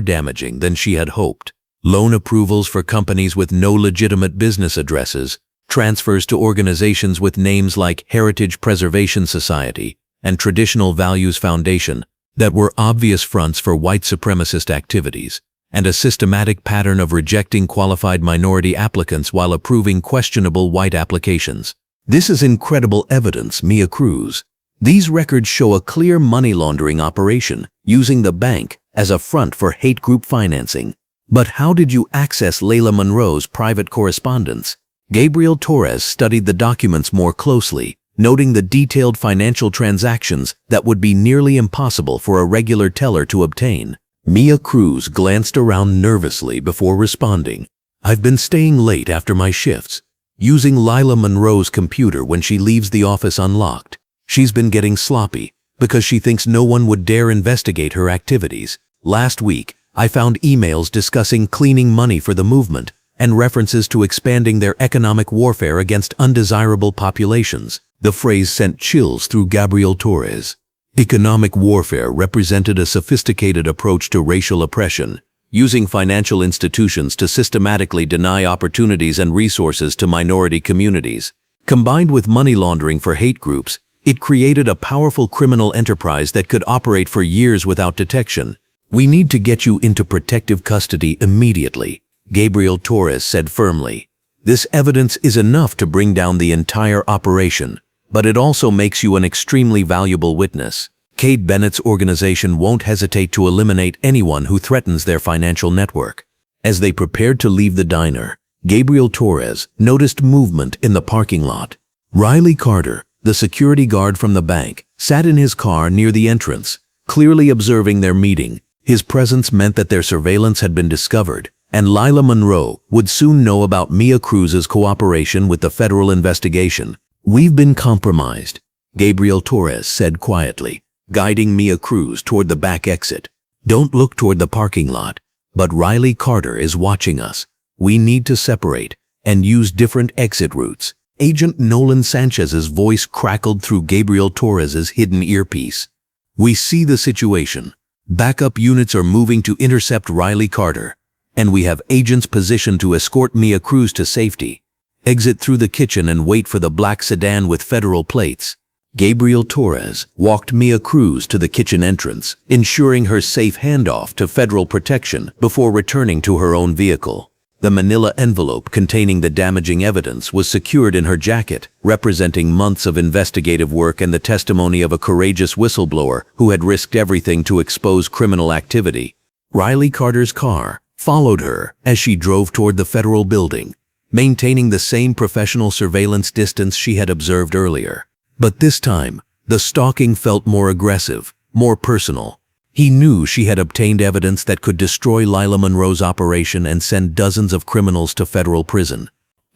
damaging than she had hoped. Loan approvals for companies with no legitimate business addresses, Transfers to organizations with names like Heritage Preservation Society and Traditional Values Foundation that were obvious fronts for white supremacist activities, and a systematic pattern of rejecting qualified minority applicants while approving questionable white applications. This is incredible evidence, Mia Cruz. These records show a clear money laundering operation using the bank as a front for hate group financing. But how did you access Lila Monroe's private correspondence? Gabriel Torres studied the documents more closely, noting the detailed financial transactions that would be nearly impossible for a regular teller to obtain. Mia Cruz glanced around nervously before responding. I've been staying late after my shifts, using Lila Monroe's computer when she leaves the office unlocked. She's been getting sloppy because she thinks no one would dare investigate her activities. Last week, I found emails discussing cleaning money for the movement and references to expanding their economic warfare against undesirable populations. The phrase sent chills through Gabriel Torres. Economic warfare represented a sophisticated approach to racial oppression, using financial institutions to systematically deny opportunities and resources to minority communities. Combined with money laundering for hate groups, it created a powerful criminal enterprise that could operate for years without detection. We need to get you into protective custody immediately, Gabriel Torres said firmly. This evidence is enough to bring down the entire operation, but it also makes you an extremely valuable witness. Cade Bennett's organization won't hesitate to eliminate anyone who threatens their financial network. As they prepared to leave the diner, Gabriel Torres noticed movement in the parking lot. Riley Carter, the security guard from the bank, sat in his car near the entrance, clearly observing their meeting. His presence meant that their surveillance had been discovered, and Lila Monroe would soon know about Mia Cruz's cooperation with the federal investigation. We've been compromised, Gabriel Torres said quietly, guiding Mia Cruz toward the back exit. Don't look toward the parking lot, but Riley Carter is watching us. We need to separate and use different exit routes. Agent Nolan Sanchez's voice crackled through Gabriel Torres's hidden earpiece. We see the situation. Backup units are moving to intercept Riley Carter, and we have agents positioned to escort Mia Cruz to safety. Exit through the kitchen and wait for the black sedan with federal plates. Gabriel Torres walked Mia Cruz to the kitchen entrance, ensuring her safe handoff to federal protection before returning to her own vehicle. The manila envelope containing the damaging evidence was secured in her jacket, representing months of investigative work and the testimony of a courageous whistleblower who had risked everything to expose criminal activity. Riley Carter's car followed her as she drove toward the federal building, maintaining the same professional surveillance distance she had observed earlier. But this time, the stalking felt more aggressive, more personal. He knew she had obtained evidence that could destroy Lila Monroe's operation and send dozens of criminals to federal prison.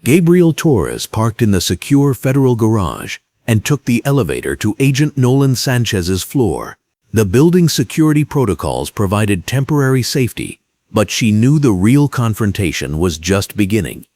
Gabriel Torres parked in the secure federal garage and took the elevator to Agent Nolan Sanchez's floor. The building's security protocols provided temporary safety, but she knew the real confrontation was just beginning.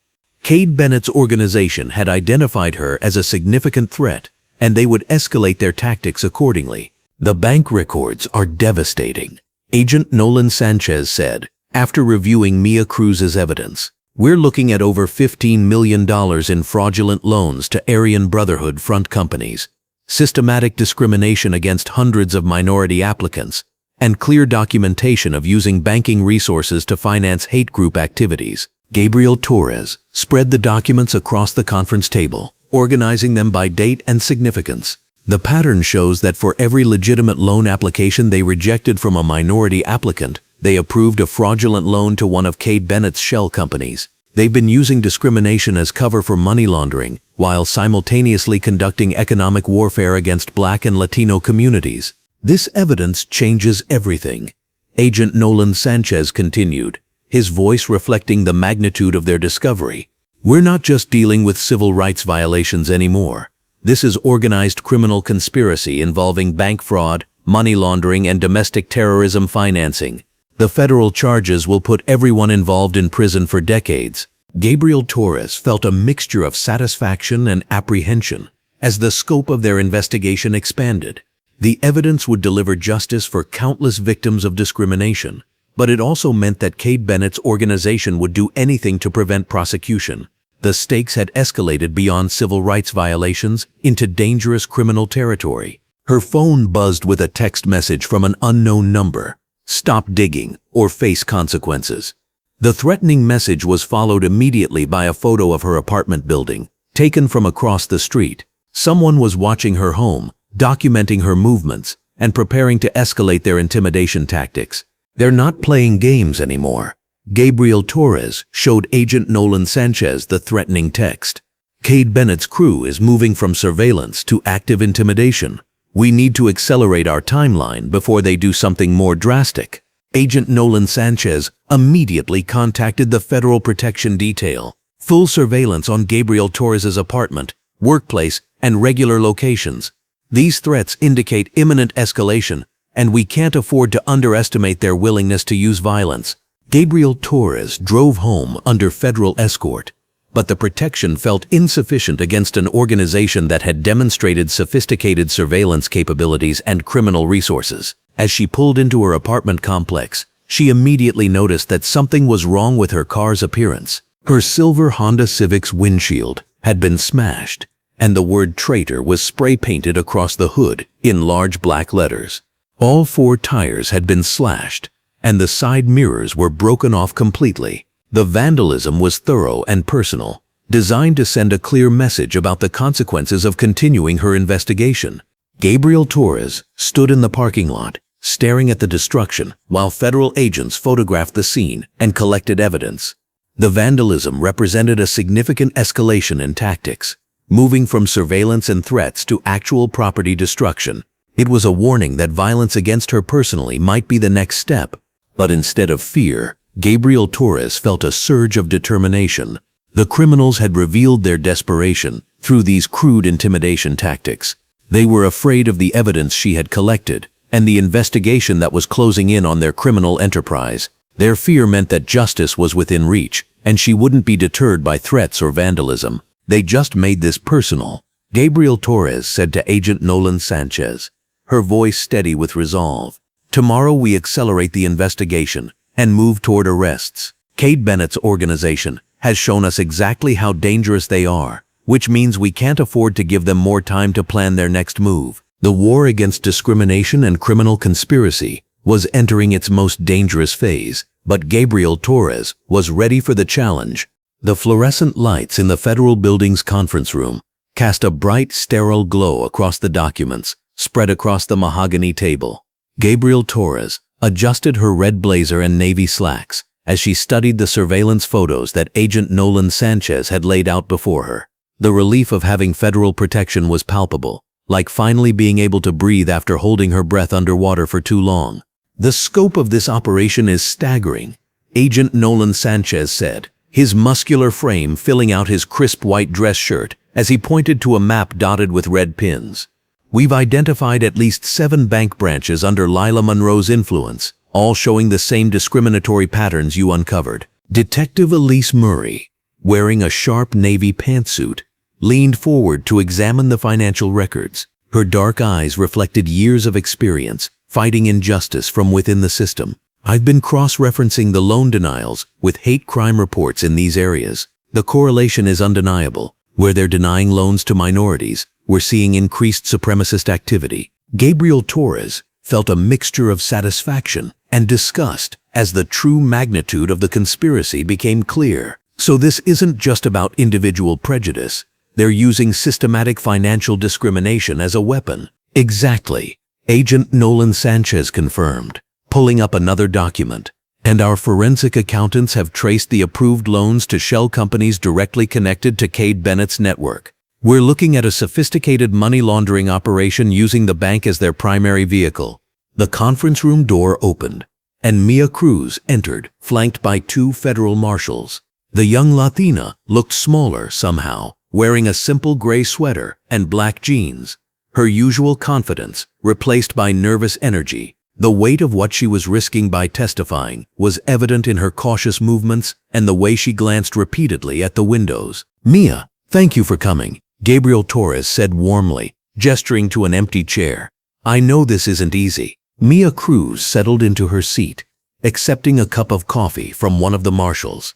Cade Bennett's organization had identified her as a significant threat, and they would escalate their tactics accordingly. The bank records are devastating, Agent Nolan Sanchez said, after reviewing Mia Cruz's evidence. We're looking at over $15 million in fraudulent loans to Aryan Brotherhood front companies, systematic discrimination against hundreds of minority applicants, and clear documentation of using banking resources to finance hate group activities. Gabriel Torres spread the documents across the conference table, organizing them by date and significance. The pattern shows that for every legitimate loan application they rejected from a minority applicant, they approved a fraudulent loan to one of Cade Bennett's shell companies. They've been using discrimination as cover for money laundering, while simultaneously conducting economic warfare against Black and Latino communities. This evidence changes everything, Agent Nolan Sanchez continued, his voice reflecting the magnitude of their discovery. We're not just dealing with civil rights violations anymore. This is organized criminal conspiracy involving bank fraud, money laundering, and domestic terrorism financing. The federal charges will put everyone involved in prison for decades. Gabriel Torres felt a mixture of satisfaction and apprehension as the scope of their investigation expanded. The evidence would deliver justice for countless victims of discrimination, but it also meant that Cade Bennett's organization would do anything to prevent prosecution. The stakes had escalated beyond civil rights violations into dangerous criminal territory. Her phone buzzed with a text message from an unknown number. "Stop digging or face consequences." The threatening message was followed immediately by a photo of her apartment building, taken from across the street. Someone was watching her home, documenting her movements, and preparing to escalate their intimidation tactics. "They're not playing games anymore." Gabriel Torres showed Agent Nolan Sanchez the threatening text. "Cade Bennett's crew is moving from surveillance to active intimidation. We need to accelerate our timeline before they do something more drastic." Agent Nolan Sanchez immediately contacted the Federal Protection Detail. Full surveillance on Gabriel Torres's apartment, workplace, and regular locations. These threats indicate imminent escalation, and we can't afford to underestimate their willingness to use violence. Gabriel Torres drove home under federal escort, but the protection felt insufficient against an organization that had demonstrated sophisticated surveillance capabilities and criminal resources. As she pulled into her apartment complex, she immediately noticed that something was wrong with her car's appearance. Her silver Honda Civic's windshield had been smashed, and the word "traitor" was spray-painted across the hood in large black letters. All 4 tires had been slashed, and the side mirrors were broken off completely. The vandalism was thorough and personal, designed to send a clear message about the consequences of continuing her investigation. Gabriel Torres stood in the parking lot, staring at the destruction, while federal agents photographed the scene and collected evidence. The vandalism represented a significant escalation in tactics, moving from surveillance and threats to actual property destruction. It was a warning that violence against her personally might be the next step. But instead of fear, Gabriel Torres felt a surge of determination. The criminals had revealed their desperation through these crude intimidation tactics. They were afraid of the evidence she had collected and the investigation that was closing in on their criminal enterprise. Their fear meant that justice was within reach, and she wouldn't be deterred by threats or vandalism. "They just made this personal," Gabriel Torres said to Agent Nolan Sanchez, her voice steady with resolve. "Tomorrow we accelerate the investigation and move toward arrests. Cade Bennett's organization has shown us exactly how dangerous they are, which means we can't afford to give them more time to plan their next move." The war against discrimination and criminal conspiracy was entering its most dangerous phase, but Gabriel Torres was ready for the challenge. The fluorescent lights in the federal building's conference room cast a bright, sterile glow across the documents spread across the mahogany table. Gabriel Torres adjusted her red blazer and navy slacks as she studied the surveillance photos that Agent Nolan Sanchez had laid out before her. The relief of having federal protection was palpable, like finally being able to breathe after holding her breath underwater for too long. "The scope of this operation is staggering," Agent Nolan Sanchez said, his muscular frame filling out his crisp white dress shirt as he pointed to a map dotted with red pins. "We've identified at least 7 bank branches under Lila Monroe's influence, all showing the same discriminatory patterns you uncovered." Detective Elise Murray, wearing a sharp navy pantsuit, leaned forward to examine the financial records. Her dark eyes reflected years of experience fighting injustice from within the system. "I've been cross-referencing the loan denials with hate crime reports in these areas. The correlation is undeniable. Where they're denying loans to minorities, we're seeing increased supremacist activity." Gabriel Torres felt a mixture of satisfaction and disgust as the true magnitude of the conspiracy became clear. So this isn't just about individual prejudice. They're using systematic financial discrimination as a weapon. "Exactly," Agent Nolan Sanchez confirmed, pulling up another document. "And our forensic accountants have traced the approved loans to shell companies directly connected to Cade Bennett's network. We're looking at a sophisticated money laundering operation using the bank as their primary vehicle." The conference room door opened, and Mia Cruz entered, flanked by 2 federal marshals. The young Latina looked smaller somehow, wearing a simple gray sweater and black jeans. Her usual confidence replaced by nervous energy. The weight of what she was risking by testifying was evident in her cautious movements and the way she glanced repeatedly at the windows. "Mia, thank you for coming," Gabriel Torres said warmly, gesturing to an empty chair. "I know this isn't easy." Mia Cruz settled into her seat, accepting a cup of coffee from one of the marshals.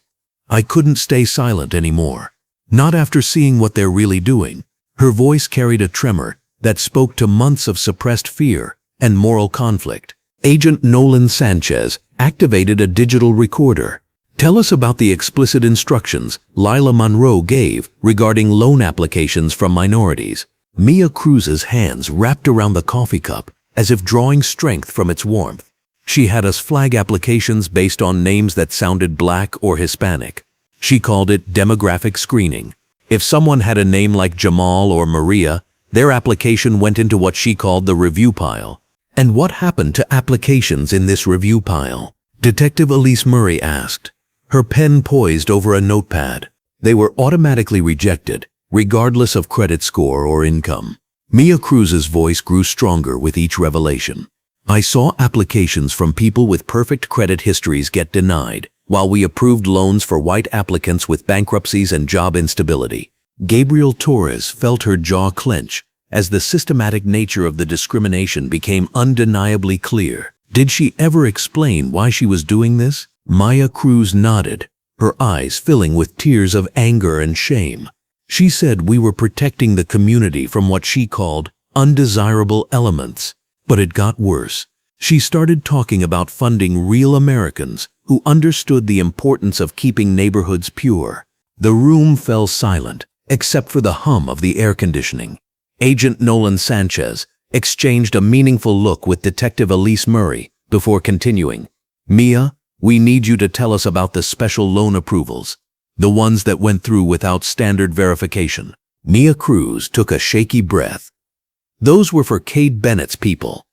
"I couldn't stay silent anymore. Not after seeing what they're really doing. Her voice carried a tremor that spoke to months of suppressed fear and moral conflict. Agent Nolan Sanchez activated a digital recorder. Tell us about the explicit instructions Lila Monroe gave regarding loan applications from minorities. Mia Cruz's hands wrapped around the coffee cup as if drawing strength from its warmth. She had us flag applications based on names that sounded Black or Hispanic. She called it demographic screening. If someone had a name like Jamal or Maria, their application went into what she called the review pile. And what happened to applications in this review pile? Detective Elise Murray asked, her pen poised over a notepad. They were automatically rejected, regardless of credit score or income. Mia Cruz's voice grew stronger with each revelation. I saw applications from people with perfect credit histories get denied, while we approved loans for white applicants with bankruptcies and job instability. Gabriel Torres felt her jaw clench as the systematic nature of the discrimination became undeniably clear. Did she ever explain why she was doing this? Mia Cruz nodded, her eyes filling with tears of anger and shame. She said we were protecting the community from what she called undesirable elements. But it got worse. She started talking about funding real Americans who understood the importance of keeping neighborhoods pure. The room fell silent, except for the hum of the air conditioning. Agent Nolan Sanchez exchanged a meaningful look with Detective Elise Murray before continuing. Mia, we need you to tell us about the special loan approvals, the ones that went through without standard verification. Mia Cruz took a shaky breath. Those were for Cade Bennett's people.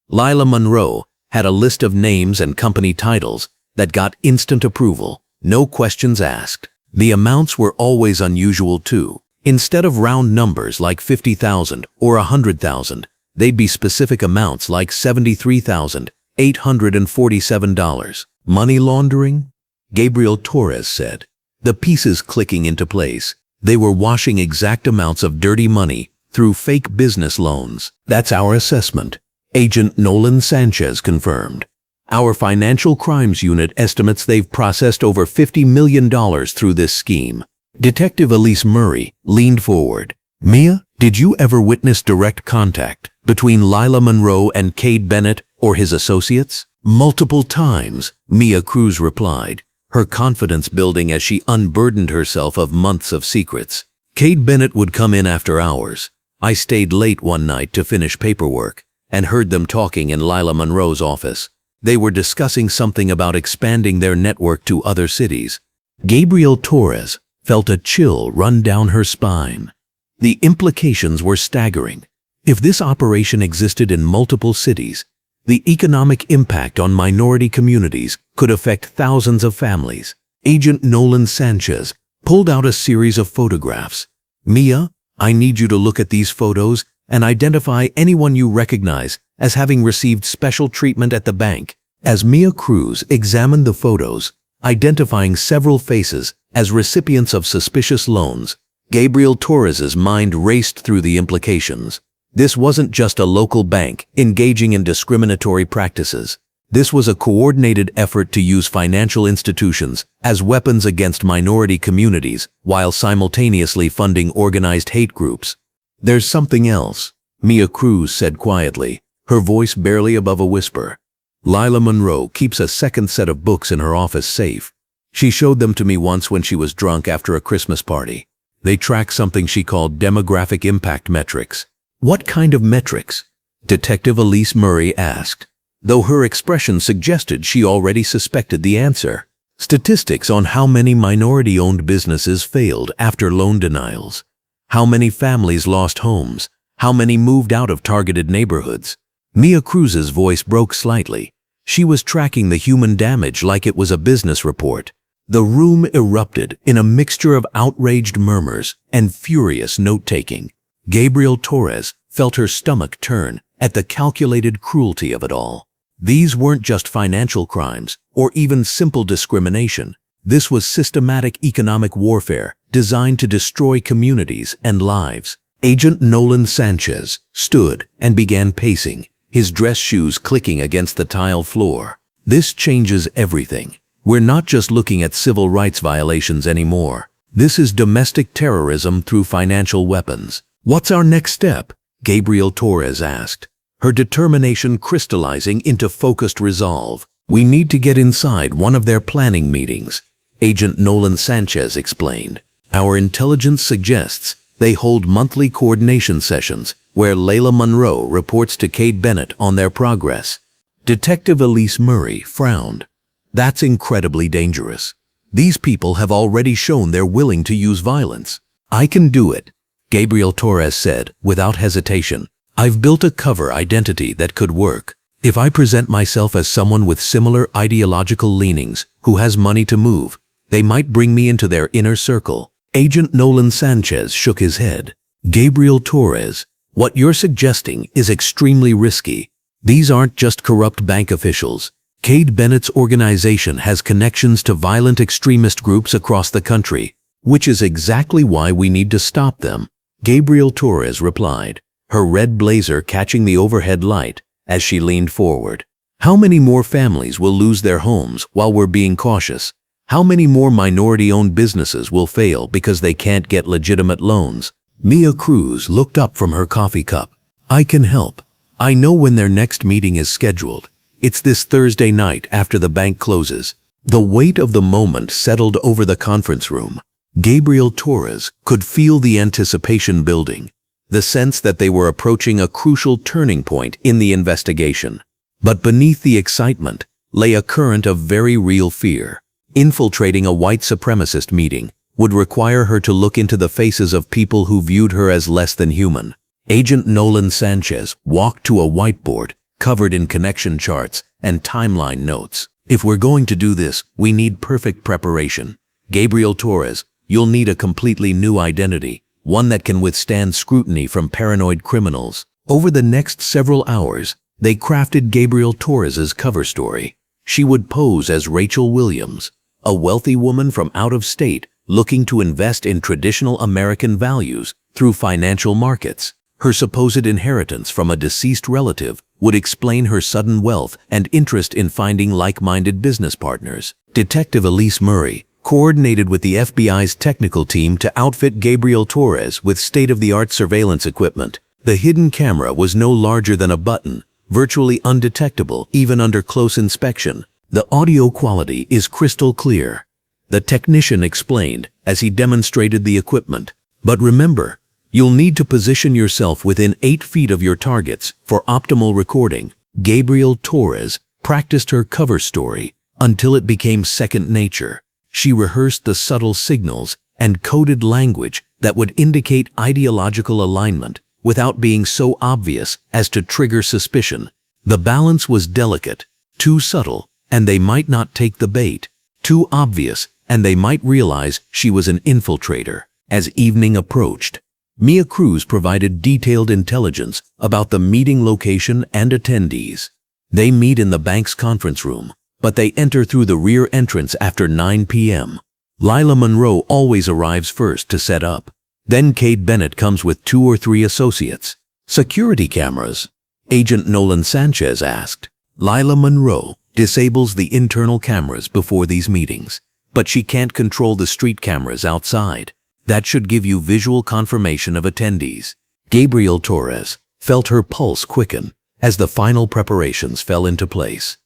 Lila Monroe had a list of names and company titles that got instant approval, no questions asked. The amounts were always unusual too. Instead of round numbers like 50,000 or 100,000, they'd be specific amounts like $73,847. Money laundering? Gabriel Torres said. The pieces clicking into place. They were washing exact amounts of dirty money through fake business loans. That's our assessment, Agent Nolan Sanchez confirmed. Our financial crimes unit estimates they've processed over $50 million through this scheme. Detective Elise Murray leaned forward. Mia, did you ever witness direct contact between Lila Monroe and Cade Bennett or his associates? Multiple times, Mia Cruz replied, her confidence building as she unburdened herself of months of secrets. Cade Bennett would come in after hours. I stayed late one night to finish paperwork and heard them talking in Lila Monroe's office. They were discussing something about expanding their network to other cities. Gabriel Torres felt a chill run down her spine. The implications were staggering. If this operation existed in multiple cities, the economic impact on minority communities could affect thousands of families. Agent Nolan Sanchez pulled out a series of photographs. Mia, I need you to look at these photos and identify anyone you recognize as having received special treatment at the bank. As Mia Cruz examined the photos, identifying several faces as recipients of suspicious loans, Gabriel Torres's mind raced through the implications. This wasn't just a local bank engaging in discriminatory practices. This was a coordinated effort to use financial institutions as weapons against minority communities while simultaneously funding organized hate groups. There's something else, Mia Cruz said quietly, her voice barely above a whisper. Lila Monroe keeps a second set of books in her office safe. She showed them to me once when she was drunk after a Christmas party. They track something she called demographic impact metrics. What kind of metrics? Detective Elise Murray asked, though her expression suggested she already suspected the answer. Statistics on how many minority-owned businesses failed after loan denials, how many families lost homes, how many moved out of targeted neighborhoods. Mia Cruz's voice broke slightly. She was tracking the human damage like it was a business report. The room erupted in a mixture of outraged murmurs and furious note-taking. Gabriel Torres felt her stomach turn at the calculated cruelty of it all. These weren't just financial crimes or even simple discrimination. This was systematic economic warfare designed to destroy communities and lives. Agent Nolan Sanchez stood and began pacing, his dress shoes clicking against the tile floor. This changes everything. We're not just looking at civil rights violations anymore. This is domestic terrorism through financial weapons. What's our next step? Gabriel Torres asked, her determination crystallizing into focused resolve. We need to get inside one of their planning meetings, Agent Nolan Sanchez explained. Our intelligence suggests they hold monthly coordination sessions where Lila Monroe reports to Kate Bennett on their progress. Detective Elise Murray frowned. That's incredibly dangerous. These people have already shown they're willing to use violence. I can do it, Gabriel Torres said without hesitation. I've built a cover identity that could work. If I present myself as someone with similar ideological leanings who has money to move, they might bring me into their inner circle. Agent Nolan Sanchez shook his head. Gabriel Torres, what you're suggesting is extremely risky. These aren't just corrupt bank officials. Kate Bennett's organization has connections to violent extremist groups across the country, which is exactly why we need to stop them. Gabriel Torres replied, her red blazer catching the overhead light as she leaned forward. How many more families will lose their homes while we're being cautious? How many more minority-owned businesses will fail because they can't get legitimate loans? Mia Cruz looked up from her coffee cup. I can help. I know when their next meeting is scheduled. It's this Thursday night after the bank closes. The weight of the moment settled over the conference room. Gabriel Torres could feel the anticipation building, the sense that they were approaching a crucial turning point in the investigation. But beneath the excitement lay a current of very real fear. Infiltrating a white supremacist meeting would require her to look into the faces of people who viewed her as less than human. Agent Nolan Sanchez walked to a whiteboard covered in connection charts and timeline notes. If we're going to do this, we need perfect preparation. Gabriel Torres, you'll need a completely new identity, one that can withstand scrutiny from paranoid criminals. Over the next several hours, they crafted Gabriel Torres's cover story. She would pose as Rachel Williams, a wealthy woman from out of state looking to invest in traditional American values through financial markets. Her supposed inheritance from a deceased relative would explain her sudden wealth and interest in finding like-minded business partners. Detective Elise Murray coordinated with the FBI's technical team to outfit Gabriel Torres with state-of-the-art surveillance equipment. The hidden camera was no larger than a button, virtually undetectable even under close inspection. The audio quality is crystal clear, the technician explained as he demonstrated the equipment. But remember, you'll need to position yourself within 8 feet of your targets for optimal recording. Gabriel Torres practiced her cover story until it became second nature. She rehearsed the subtle signals and coded language that would indicate ideological alignment without being so obvious as to trigger suspicion. The balance was delicate, too subtle, and they might not take the bait, too obvious, and they might realize she was an infiltrator. As evening approached, Mia Cruz provided detailed intelligence about the meeting location and attendees. They meet in the bank's conference room, but they enter through the rear entrance after 9 p.m. Lila Monroe always arrives first to set up. Then Kate Bennett comes with 2 or 3 associates. Security cameras? Agent Nolan Sanchez asked. Lila Monroe disables the internal cameras before these meetings, but she can't control the street cameras outside. That should give you visual confirmation of attendees. Gabriel Torres felt her pulse quicken as the final preparations fell into place.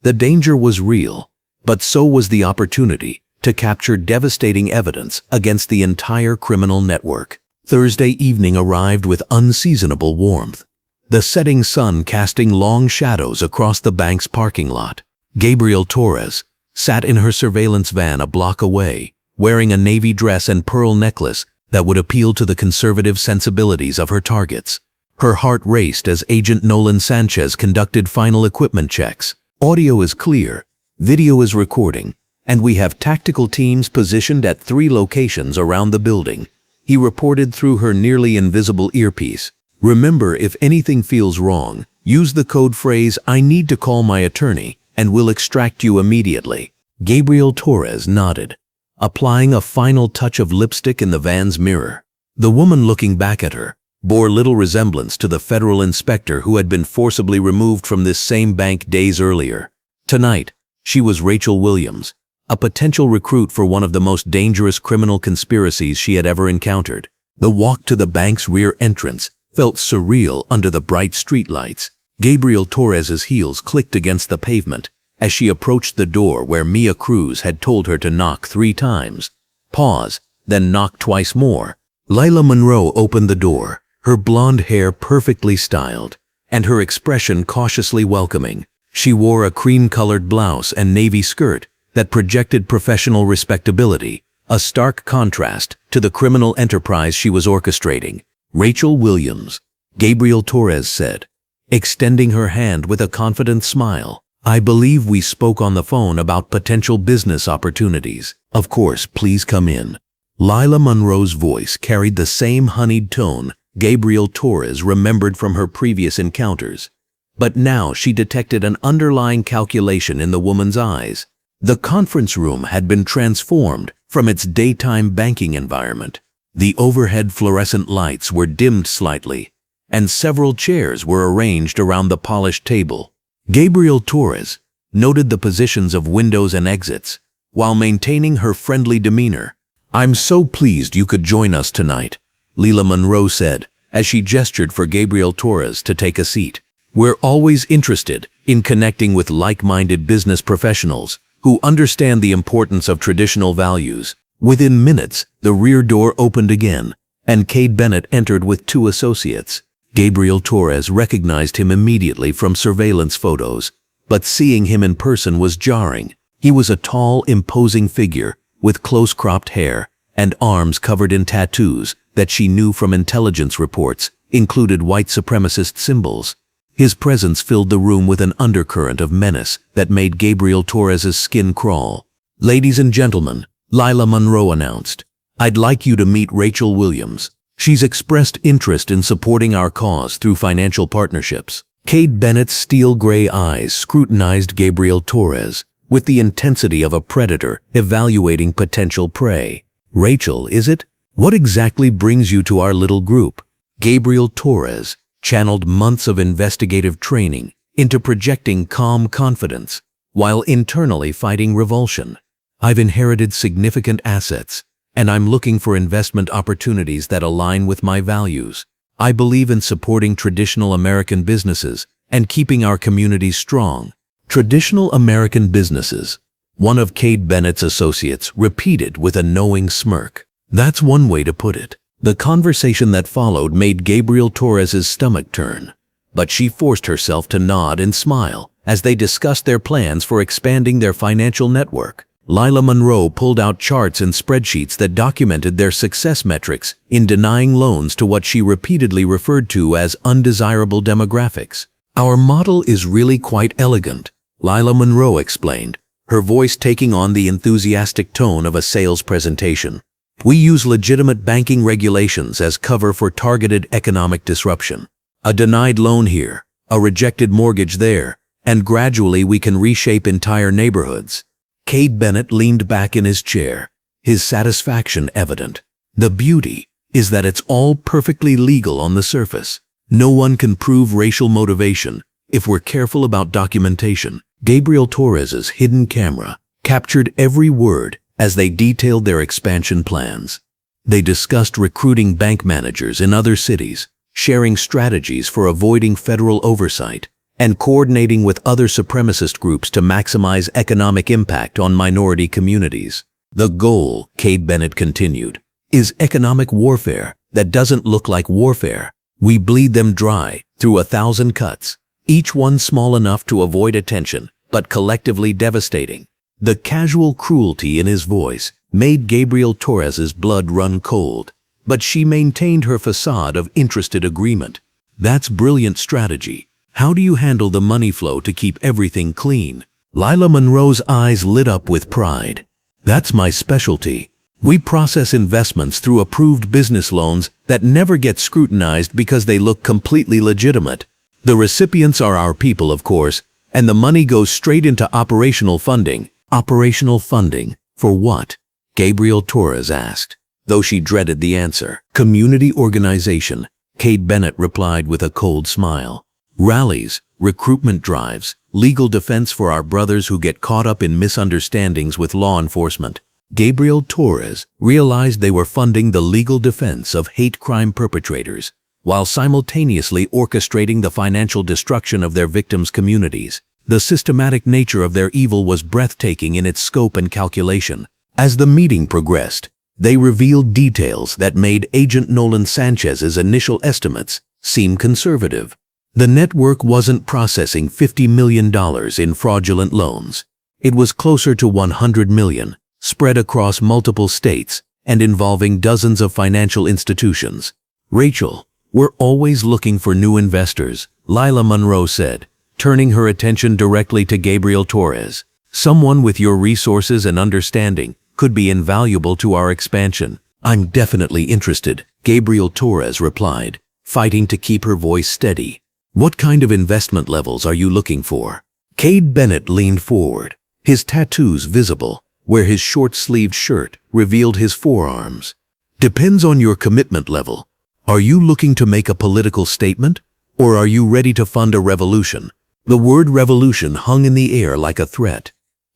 The danger was real, but so was the opportunity to capture devastating evidence against the entire criminal network. Thursday evening arrived with unseasonable warmth, the setting sun casting long shadows across the bank's parking lot. Gabriel Torres sat in her surveillance van a block away, wearing a navy dress and pearl necklace that would appeal to the conservative sensibilities of her targets. Her heart raced as Agent Nolan Sanchez conducted final equipment checks. Audio is clear, video is recording, and we have tactical teams positioned at 3 locations around the building, he reported through her nearly invisible earpiece. Remember, if anything feels wrong, use the code phrase, "I need to call my attorney," and we'll extract you immediately. Gabriel Torres nodded, applying a final touch of lipstick in the van's mirror. The woman looking back at her bore little resemblance to the federal inspector who had been forcibly removed from this same bank days earlier. Tonight, she was Rachel Williams, a potential recruit for one of the most dangerous criminal conspiracies she had ever encountered. The walk to the bank's rear entrance felt surreal under the bright streetlights. Gabriel Torres's heels clicked against the pavement as she approached the door where Mia Cruz had told her to knock 3 times. Pause, then knock twice more. Lila Monroe opened the door, her blonde hair perfectly styled, and her expression cautiously welcoming. She wore a cream-colored blouse and navy skirt that projected professional respectability, a stark contrast to the criminal enterprise she was orchestrating. "Rachel Williams," Gabriel Torres said, extending her hand with a confident smile. "I believe we spoke on the phone about potential business opportunities. Of course, please come in." Lila Monroe's voice carried the same honeyed tone Gabriel Torres remembered from her previous encounters. But now she detected an underlying calculation in the woman's eyes. The conference room had been transformed from its daytime banking environment. The overhead fluorescent lights were dimmed slightly, and several chairs were arranged around the polished table. Gabriel Torres noted the positions of windows and exits, while maintaining her friendly demeanor. "I'm so pleased you could join us tonight," Lila Monroe said, as she gestured for Gabriel Torres to take a seat. "We're always interested in connecting with like-minded business professionals who understand the importance of traditional values." Within minutes, the rear door opened again, and Cade Bennett entered with 2 associates. Gabriel Torres recognized him immediately from surveillance photos, but seeing him in person was jarring. He was a tall, imposing figure with close-cropped hair and arms covered in tattoos that she knew from intelligence reports included white supremacist symbols. His presence filled the room with an undercurrent of menace that made Gabriel Torres's skin crawl. "Ladies and gentlemen," Lila Monroe announced, "I'd like you to meet Rachel Williams. She's expressed interest in supporting our cause through financial partnerships." Cade Bennett's steel-gray eyes scrutinized Gabriel Torres with the intensity of a predator evaluating potential prey. "Rachel, is it? What exactly brings you to our little group?" Gabriel Torres channeled months of investigative training into projecting calm confidence while internally fighting revulsion. "I've inherited significant assets, and I'm looking for investment opportunities that align with my values. I believe in supporting traditional American businesses and keeping our communities strong." "Traditional American businesses," one of Cade Bennett's associates repeated with a knowing smirk. "That's one way to put it." The conversation that followed made Gabriel Torres's stomach turn, but she forced herself to nod and smile as they discussed their plans for expanding their financial network. Lila Monroe pulled out charts and spreadsheets that documented their success metrics in denying loans to what she repeatedly referred to as undesirable demographics. "Our model is really quite elegant," Lila Monroe explained, her voice taking on the enthusiastic tone of a sales presentation. "We use legitimate banking regulations as cover for targeted economic disruption. A denied loan here, a rejected mortgage there, and gradually we can reshape entire neighborhoods." Cade Bennett leaned back in his chair, his satisfaction evident. "The beauty is that it's all perfectly legal on the surface. No one can prove racial motivation if we're careful about documentation." Gabriel Torres's hidden camera captured every word as they detailed their expansion plans. They discussed recruiting bank managers in other cities, sharing strategies for avoiding federal oversight, and coordinating with other supremacist groups to maximize economic impact on minority communities. "The goal," Cade Bennett continued, "is economic warfare that doesn't look like warfare. We bleed them dry through 1,000 cuts, each one small enough to avoid attention, but collectively devastating." The casual cruelty in his voice made Gabriel Torres's blood run cold, but she maintained her facade of interested agreement. "That's brilliant strategy. How do you handle the money flow to keep everything clean?" Lila Monroe's eyes lit up with pride. "That's my specialty. We process investments through approved business loans that never get scrutinized because they look completely legitimate. The recipients are our people, of course, and the money goes straight into operational funding." "Operational funding? For what?" Gabriel Torres asked, though she dreaded the answer. "Community organization," Cade Bennett replied with a cold smile. "Rallies, recruitment drives, legal defense for our brothers who get caught up in misunderstandings with law enforcement. Gabriel Torres realized they were funding the legal defense of hate crime perpetrators, while simultaneously orchestrating the financial destruction of their victims' communities. The systematic nature of their evil was breathtaking in its scope and calculation. As the meeting progressed, they revealed details that made Agent Nolan Sanchez's initial estimates seem conservative. The network wasn't processing $50 million in fraudulent loans. It was closer to $100 million, spread across multiple states and involving dozens of financial institutions. "Rachel, we're always looking for new investors," Lila Monroe said, turning her attention directly to Gabriel Torres. "Someone with your resources and understanding could be invaluable to our expansion." "I'm definitely interested," Gabriel Torres replied, fighting to keep her voice steady. "What kind of investment levels are you looking for?" Cade Bennett leaned forward, his tattoos visible, where his short-sleeved shirt revealed his forearms. "Depends on your commitment level. Are you looking to make a political statement, or are you ready to fund a revolution?" The word revolution hung in the air like a threat.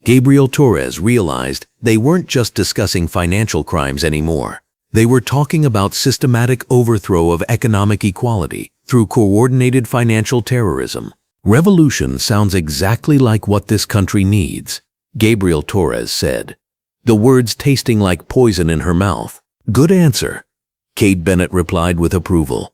Gabriel Torres realized they weren't just discussing financial crimes anymore. They were talking about systematic overthrow of economic equality through coordinated financial terrorism. "Revolution sounds exactly like what this country needs," Gabriel Torres said, the words tasting like poison in her mouth. "Good answer," Cade Bennett replied with approval.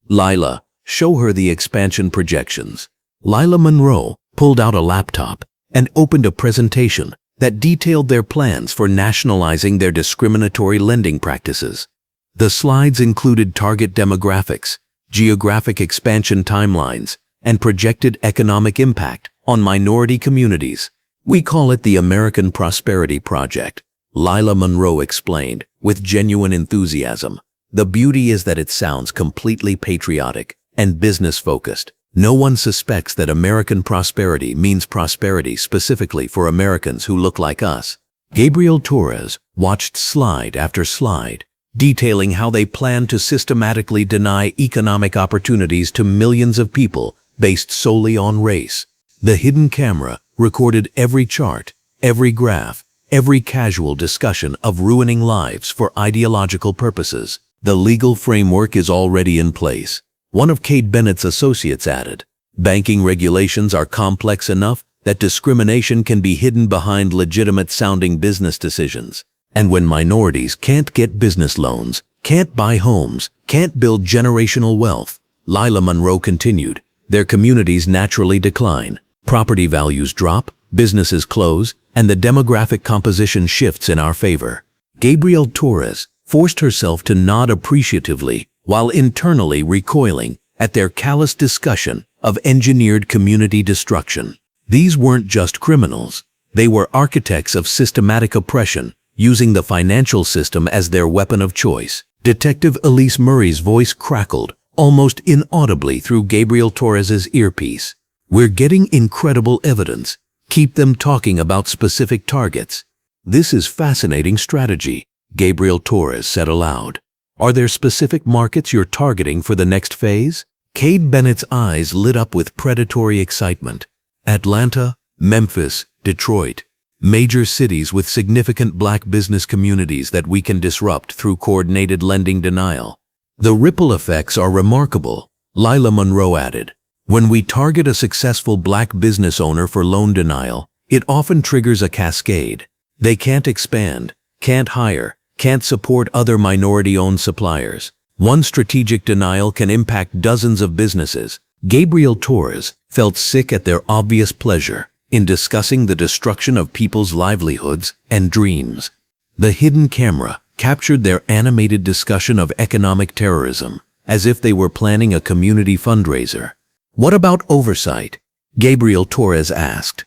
"Lila, show her the expansion projections." Lila Monroe pulled out a laptop and opened a presentation that detailed their plans for nationalizing their discriminatory lending practices. The slides included target demographics, geographic expansion timelines, and projected economic impact on minority communities. "We call it the American Prosperity Project," Lila Monroe explained with genuine enthusiasm. "The beauty is that it sounds completely patriotic and business-focused. No one suspects that American prosperity means prosperity specifically for Americans who look like us." Gabriel Torres watched slide after slide, detailing how they plan to systematically deny economic opportunities to millions of people based solely on race. The hidden camera recorded every chart, every graph, every casual discussion of ruining lives for ideological purposes. "The legal framework is already in place," one of Cade Bennett's associates added. "Banking regulations are complex enough that discrimination can be hidden behind legitimate-sounding business decisions. And when minorities can't get business loans, can't buy homes, can't build generational wealth," Lila Monroe continued, "their communities naturally decline. Property values drop, businesses close, and the demographic composition shifts in our favor." Gabriel Torres forced herself to nod appreciatively while internally recoiling at their callous discussion of engineered community destruction. These weren't just criminals. They were architects of systematic oppression, using the financial system as their weapon of choice. Detective Elise Murray's voice crackled, almost inaudibly through Gabriel Torres's earpiece. "We're getting incredible evidence. Keep them talking about specific targets." "This is fascinating strategy," Gabriel Torres said aloud. "Are there specific markets you're targeting for the next phase?" Cade Bennett's eyes lit up with predatory excitement. "Atlanta, Memphis, Detroit. Major cities with significant black business communities that we can disrupt through coordinated lending denial." "The ripple effects are remarkable," Lila Monroe added. "When we target a successful black business owner for loan denial, it often triggers a cascade. They can't expand, can't hire, can't support other minority-owned suppliers. One strategic denial can impact dozens of businesses." Gabriel Torres felt sick at their obvious pleasure in discussing the destruction of people's livelihoods and dreams. The hidden camera captured their animated discussion of economic terrorism, as if they were planning a community fundraiser. "What about oversight?" Gabriel Torres asked.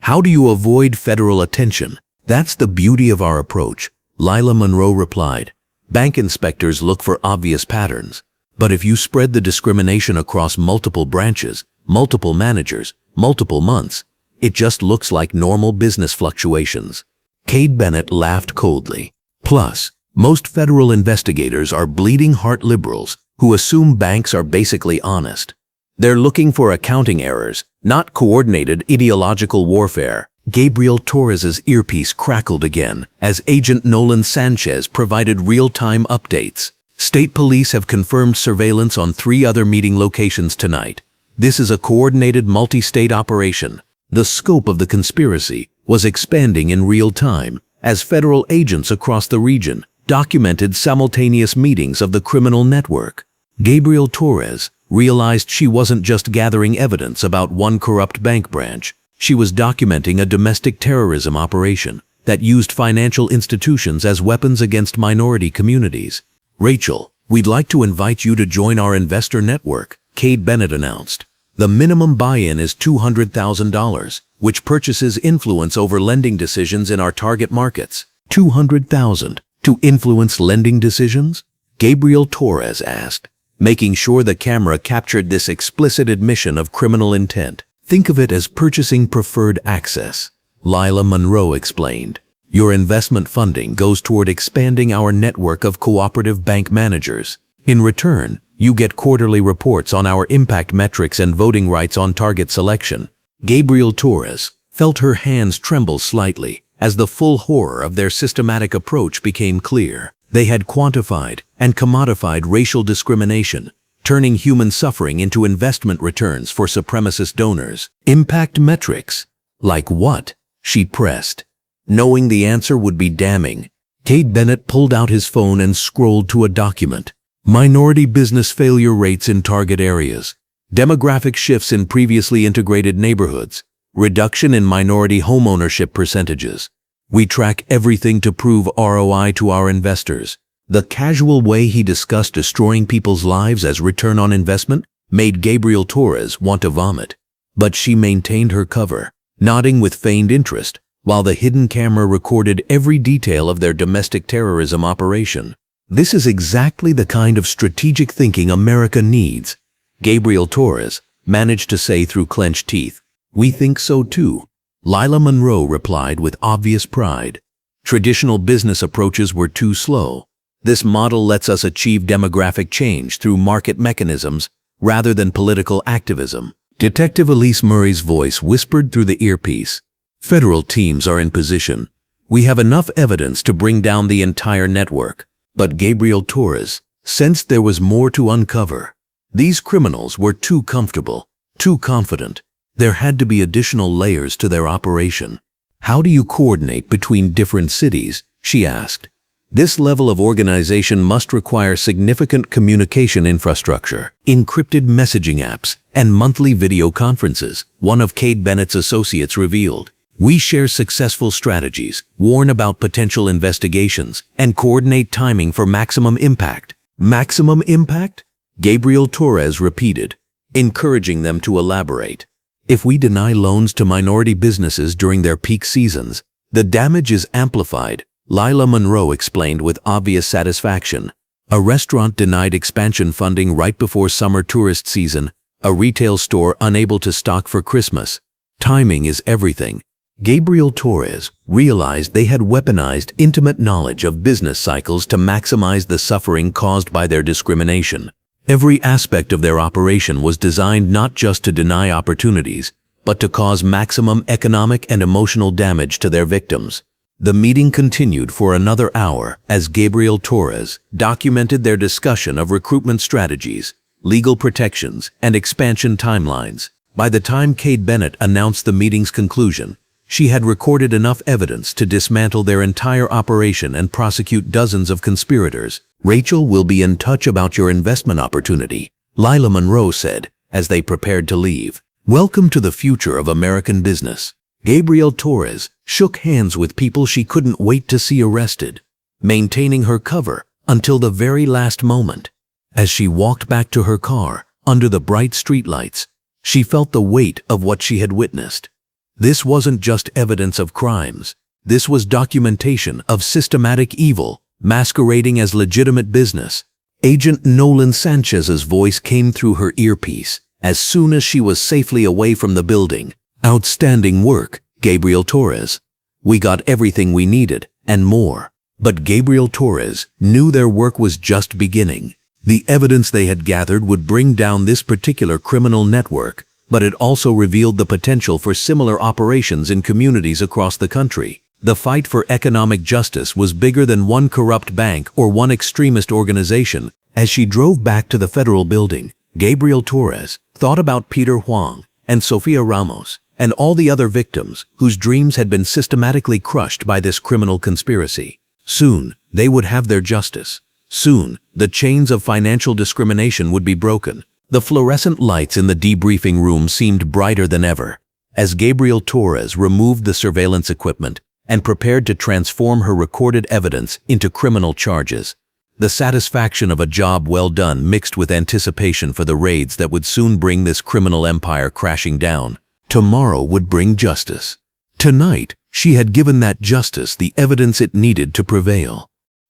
"How do you avoid federal attention?" "That's the beauty of our approach," Lila Monroe replied. "Bank inspectors look for obvious patterns. But if you spread the discrimination across multiple branches, multiple managers, multiple months, it just looks like normal business fluctuations." Cade Bennett laughed coldly. "Plus, most federal investigators are bleeding heart liberals who assume banks are basically honest. They're looking for accounting errors, not coordinated ideological warfare. Gabriel Torres's earpiece crackled again as Agent Nolan Sanchez provided real-time updates. State police have confirmed surveillance on 3 other meeting locations tonight. This is a coordinated multi-state operation. The scope of the conspiracy was expanding in real time as federal agents across the region documented simultaneous meetings of the criminal network. Gabriel Torres realized she wasn't just gathering evidence about one corrupt bank branch. She was documenting a domestic terrorism operation that used financial institutions as weapons against minority communities. "Rachel, we'd like to invite you to join our investor network," Cade Bennett announced. "The minimum buy-in is $200,000, which purchases influence over lending decisions in our target markets." $200,000 to influence lending decisions? Gabriel Torres asked, making sure the camera captured this explicit admission of criminal intent. "Think of it as purchasing preferred access," Lila Monroe explained. "Your investment funding goes toward expanding our network of cooperative bank managers. In return, you get quarterly reports on our impact metrics and voting rights on target selection." Gabriel Torres felt her hands tremble slightly as the full horror of their systematic approach became clear. They had quantified and commodified racial discrimination, turning human suffering into investment returns for supremacist donors. "Impact metrics? Like what?" she pressed, knowing the answer would be damning. Cade Bennett pulled out his phone and scrolled to a document. "Minority business failure rates in target areas, demographic shifts in previously integrated neighborhoods, reduction in minority homeownership percentages. We track everything to prove ROI to our investors." The casual way he discussed destroying people's lives as return on investment made Gabriel Torres want to vomit. But she maintained her cover, nodding with feigned interest, while the hidden camera recorded every detail of their domestic terrorism operation. "This is exactly the kind of strategic thinking America needs," Gabriel Torres managed to say through clenched teeth. "We think so too," Lila Monroe replied with obvious pride. "Traditional business approaches were too slow. This model lets us achieve demographic change through market mechanisms rather than political activism." Detective Elise Murray's voice whispered through the earpiece. "Federal teams are in position. We have enough evidence to bring down the entire network." But Gabriel Torres sensed there was more to uncover. These criminals were too comfortable, too confident. There had to be additional layers to their operation. "How do you coordinate between different cities?" she asked. "This level of organization must require significant communication infrastructure, encrypted messaging apps, and monthly video conferences," one of Cade Bennett's associates revealed. "We share successful strategies, warn about potential investigations, and coordinate timing for maximum impact." "Maximum impact?" Gabriel Torres repeated, encouraging them to elaborate. "If we deny loans to minority businesses during their peak seasons, the damage is amplified," Lila Monroe explained with obvious satisfaction. "A restaurant denied expansion funding right before summer tourist season, a retail store unable to stock for Christmas. Timing is everything." Gabriel Torres realized they had weaponized intimate knowledge of business cycles to maximize the suffering caused by their discrimination. Every aspect of their operation was designed not just to deny opportunities, but to cause maximum economic and emotional damage to their victims. The meeting continued for another hour as Gabriel Torres documented their discussion of recruitment strategies, legal protections, and expansion timelines. By the time Cade Bennett announced the meeting's conclusion, she had recorded enough evidence to dismantle their entire operation and prosecute dozens of conspirators. "Rachel will be in touch about your investment opportunity," Lila Monroe said as they prepared to leave. "Welcome to the future of American business." Gabriel Torres shook hands with people she couldn't wait to see arrested, maintaining her cover until the very last moment. As she walked back to her car under the bright streetlights, she felt the weight of what she had witnessed. This wasn't just evidence of crimes. This was documentation of systematic evil masquerading as legitimate business. Agent Nolan Sanchez's voice came through her earpiece as soon as she was safely away from the building. "Outstanding work, Gabriel Torres. We got everything we needed and more." But Gabriel Torres knew their work was just beginning. The evidence they had gathered would bring down this particular criminal network, but it also revealed the potential for similar operations in communities across the country. The fight for economic justice was bigger than one corrupt bank or one extremist organization. As she drove back to the federal building, Gabriel Torres thought about Peter Huang and Sofia Ramos and all the other victims whose dreams had been systematically crushed by this criminal conspiracy. Soon, they would have their justice. Soon, the chains of financial discrimination would be broken. The fluorescent lights in the debriefing room seemed brighter than ever. As Gabriel Torres removed the surveillance equipment and prepared to transform her recorded evidence into criminal charges, the satisfaction of a job well done mixed with anticipation for the raids that would soon bring this criminal empire crashing down. Tomorrow would bring justice. Tonight, she had given that justice the evidence it needed to prevail.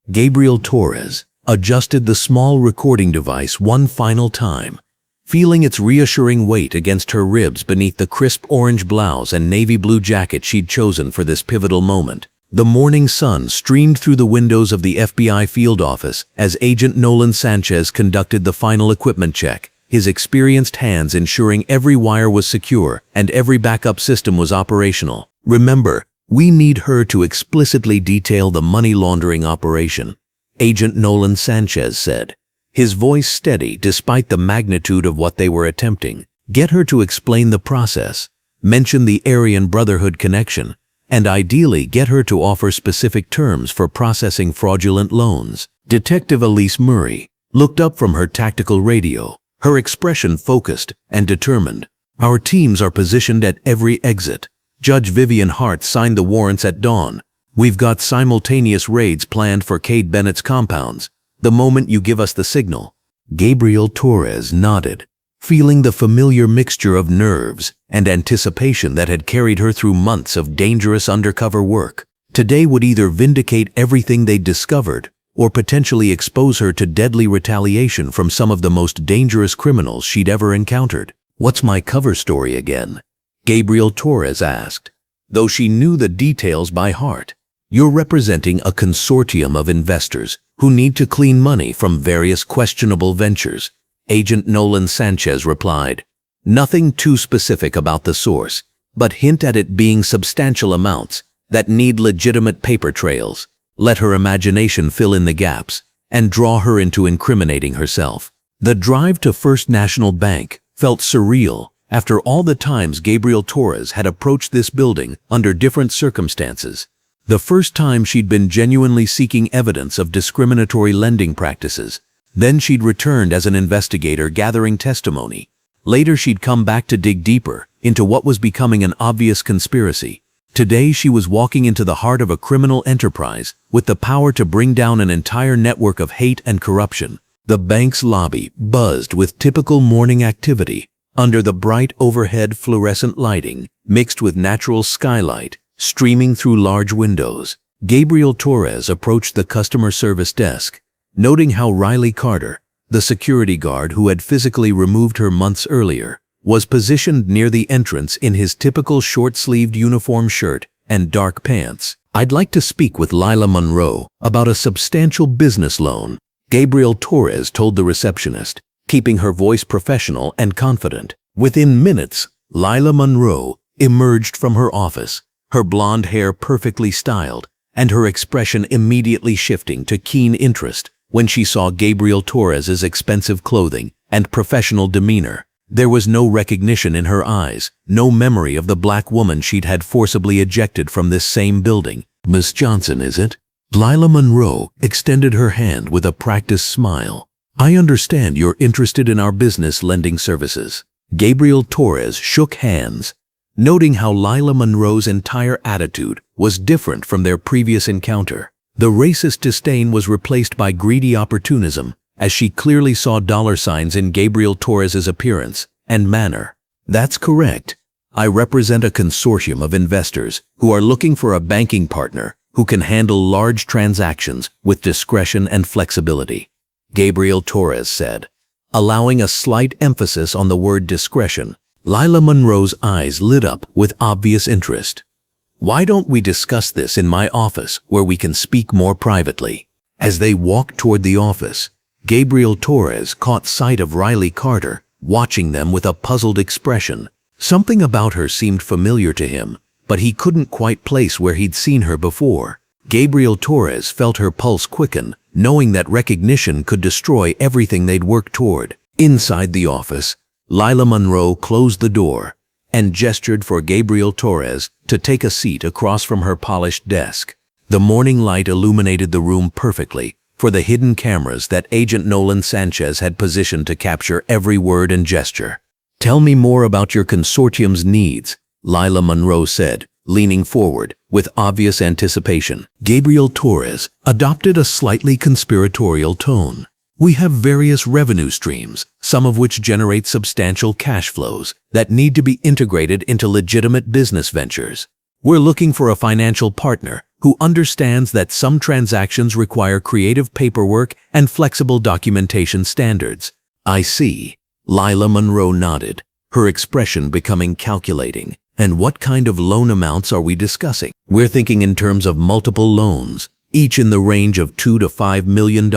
Gabriel Torres adjusted the small recording device one final time, feeling its reassuring weight against her ribs beneath the crisp orange blouse and navy blue jacket she'd chosen for this pivotal moment. The morning sun streamed through the windows of the FBI field office as Agent Nolan Sanchez conducted the final equipment check, his experienced hands ensuring every wire was secure and every backup system was operational. "Remember, we need her to explicitly detail the money laundering operation," Agent Nolan Sanchez said, his voice steady despite the magnitude of what they were attempting. "Get her to explain the process, mention the Aryan Brotherhood connection, and ideally get her to offer specific terms for processing fraudulent loans." Detective Elise Murray looked up from her tactical radio, her expression focused and determined. "Our teams are positioned at every exit. Judge Vivian Hart signed the warrants at dawn. We've got simultaneous raids planned for Cade Bennett's compounds, the moment you give us the signal." Gabriel Torres nodded, feeling the familiar mixture of nerves and anticipation that had carried her through months of dangerous undercover work. Today would either vindicate everything they'd discovered or potentially expose her to deadly retaliation from some of the most dangerous criminals she'd ever encountered. "What's my cover story again?" Gabriel Torres asked, though she knew the details by heart. "You're representing a consortium of investors who need to clean money from various questionable ventures," Agent Nolan Sanchez replied. "Nothing too specific about the source, but hint at it being substantial amounts that need legitimate paper trails. Let her imagination fill in the gaps and draw her into incriminating herself." The drive to First National Bank felt surreal after all the times Gabriel Torres had approached this building under different circumstances. The first time she'd been genuinely seeking evidence of discriminatory lending practices. Then she'd returned as an investigator gathering testimony. Later she'd come back to dig deeper into what was becoming an obvious conspiracy. Today she was walking into the heart of a criminal enterprise with the power to bring down an entire network of hate and corruption. The bank's lobby buzzed with typical morning activity under the bright overhead fluorescent lighting mixed with natural skylight streaming through large windows. Gabriel Torres approached the customer service desk, noting how Riley Carter, the security guard who had physically removed her months earlier, was positioned near the entrance in his typical short-sleeved uniform shirt and dark pants. "I'd like to speak with Lila Monroe about a substantial business loan," Gabriel Torres told the receptionist, keeping her voice professional and confident. Within minutes, Lila Monroe emerged from her office, her blonde hair perfectly styled, and her expression immediately shifting to keen interest when she saw Gabriel Torres's expensive clothing and professional demeanor. There was no recognition in her eyes, no memory of the black woman she'd had forcibly ejected from this same building. "Miss Johnson, is it?" Lila Monroe extended her hand with a practiced smile. "I understand you're interested in our business lending services." Gabriel Torres shook hands, noting how Lila Monroe's entire attitude was different from their previous encounter. The racist disdain was replaced by greedy opportunism, as she clearly saw dollar signs in Gabriel Torres's appearance and manner. "That's correct. I represent a consortium of investors who are looking for a banking partner who can handle large transactions with discretion and flexibility," Gabriel Torres said, allowing a slight emphasis on the word discretion. Lila Monroe's eyes lit up with obvious interest. "Why don't we discuss this in my office where we can speak more privately?" As they walked toward the office, Gabriel Torres caught sight of Riley Carter, watching them with a puzzled expression. Something about her seemed familiar to him, but he couldn't quite place where he'd seen her before. Gabriel Torres felt her pulse quicken, knowing that recognition could destroy everything they'd worked toward. Inside the office, Lila Monroe closed the door and gestured for Gabriel Torres to take a seat across from her polished desk. The morning light illuminated the room perfectly for the hidden cameras that Agent Nolan Sanchez had positioned to capture every word and gesture. "Tell me more about your consortium's needs," Lila Monroe said, leaning forward with obvious anticipation. Gabriel Torres adopted a slightly conspiratorial tone. "We have various revenue streams, some of which generate substantial cash flows that need to be integrated into legitimate business ventures. We're looking for a financial partner who understands that some transactions require creative paperwork and flexible documentation standards." "I see." Lila Monroe nodded, her expression becoming calculating. "And what kind of loan amounts are we discussing?" "We're thinking in terms of multiple loans, each in the range of $2 to $5 million,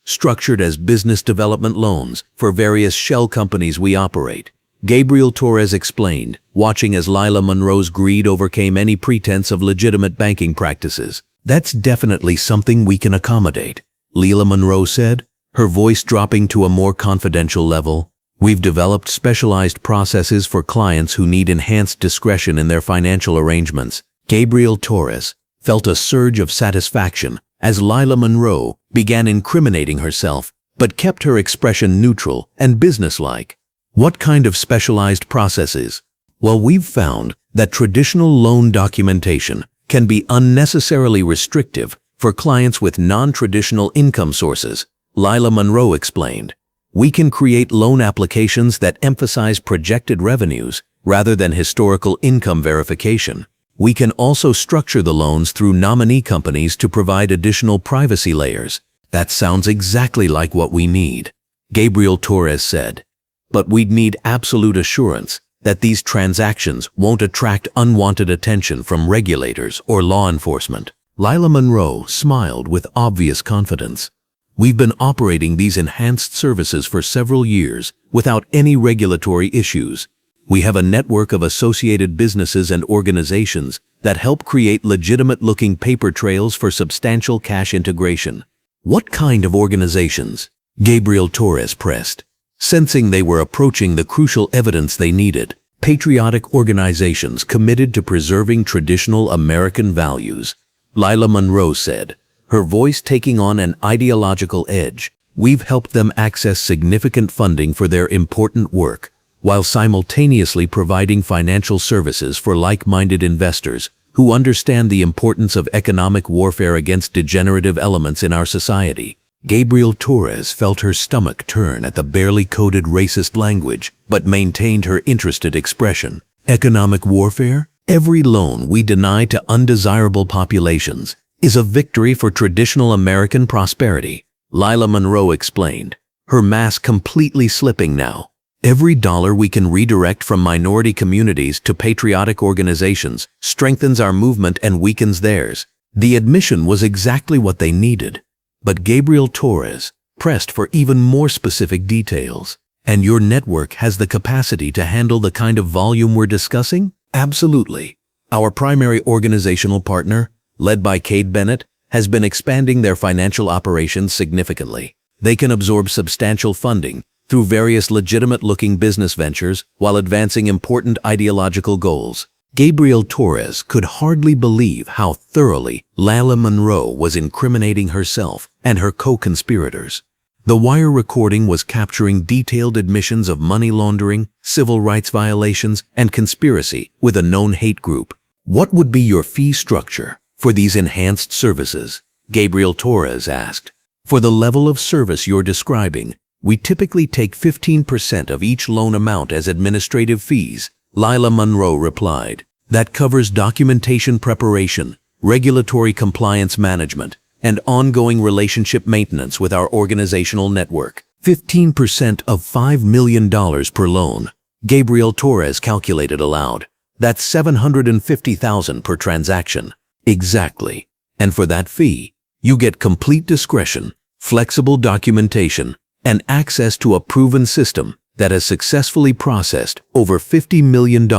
structured as business development loans for various shell companies we operate," Gabriel Torres explained, watching as Lila Monroe's greed overcame any pretense of legitimate banking practices. "That's definitely something we can accommodate," Lila Monroe said, her voice dropping to a more confidential level. "We've developed specialized processes for clients who need enhanced discretion in their financial arrangements." Gabriel Torres felt a surge of satisfaction as Lila Monroe began incriminating herself, but kept her expression neutral and businesslike. "What kind of specialized processes?" "Well, we've found that traditional loan documentation can be unnecessarily restrictive for clients with non-traditional income sources," Lila Monroe explained. "We can create loan applications that emphasize projected revenues rather than historical income verification. We can also structure the loans through nominee companies to provide additional privacy layers." "That sounds exactly like what we need," Gabriel Torres said. "But we'd need absolute assurance that these transactions won't attract unwanted attention from regulators or law enforcement." Lila Monroe smiled with obvious confidence. "We've been operating these enhanced services for several years without any regulatory issues. We have a network of associated businesses and organizations that help create legitimate-looking paper trails for substantial cash integration." "What kind of organizations?" Gabriel Torres pressed, sensing they were approaching the crucial evidence they needed. "Patriotic organizations committed to preserving traditional American values," Lila Monroe said, her voice taking on an ideological edge. "We've helped them access significant funding for their important work, while simultaneously providing financial services for like-minded investors who understand the importance of economic warfare against degenerative elements in our society." Gabriel Torres felt her stomach turn at the barely coded racist language, but maintained her interested expression. "Economic warfare? Every loan we deny to undesirable populations is a victory for traditional American prosperity," Lila Monroe explained, her mask completely slipping now. "Every dollar we can redirect from minority communities to patriotic organizations strengthens our movement and weakens theirs." The admission was exactly what they needed. But Gabriel Torres pressed for even more specific details. "And your network has the capacity to handle the kind of volume we're discussing?" "Absolutely. Our primary organizational partner, led by Cade Bennett, has been expanding their financial operations significantly. They can absorb substantial funding through various legitimate-looking business ventures while advancing important ideological goals." Gabriel Torres could hardly believe how thoroughly Lila Monroe was incriminating herself and her co-conspirators. The wire recording was capturing detailed admissions of money laundering, civil rights violations, and conspiracy with a known hate group. "What would be your fee structure for these enhanced services?" Gabriel Torres asked. "For the level of service you're describing, we typically take 15% of each loan amount as administrative fees," Lila Monroe replied. "That covers documentation preparation, regulatory compliance management, and ongoing relationship maintenance with our organizational network." 15% of $5 million per loan, Gabriel Torres calculated aloud. "That's $750,000 per transaction." "Exactly. And for that fee, you get complete discretion, flexible documentation, and access to a proven system that has successfully processed over $50 million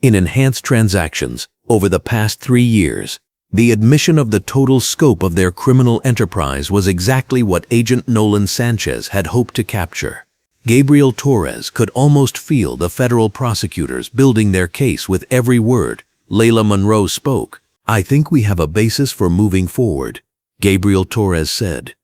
in enhanced transactions over the past 3 years. The admission of the total scope of their criminal enterprise was exactly what Agent Nolan Sanchez had hoped to capture. Gabriel Torres could almost feel the federal prosecutors building their case with every word Lila Monroe spoke. "I think we have a basis for moving forward," Gabriel Torres said.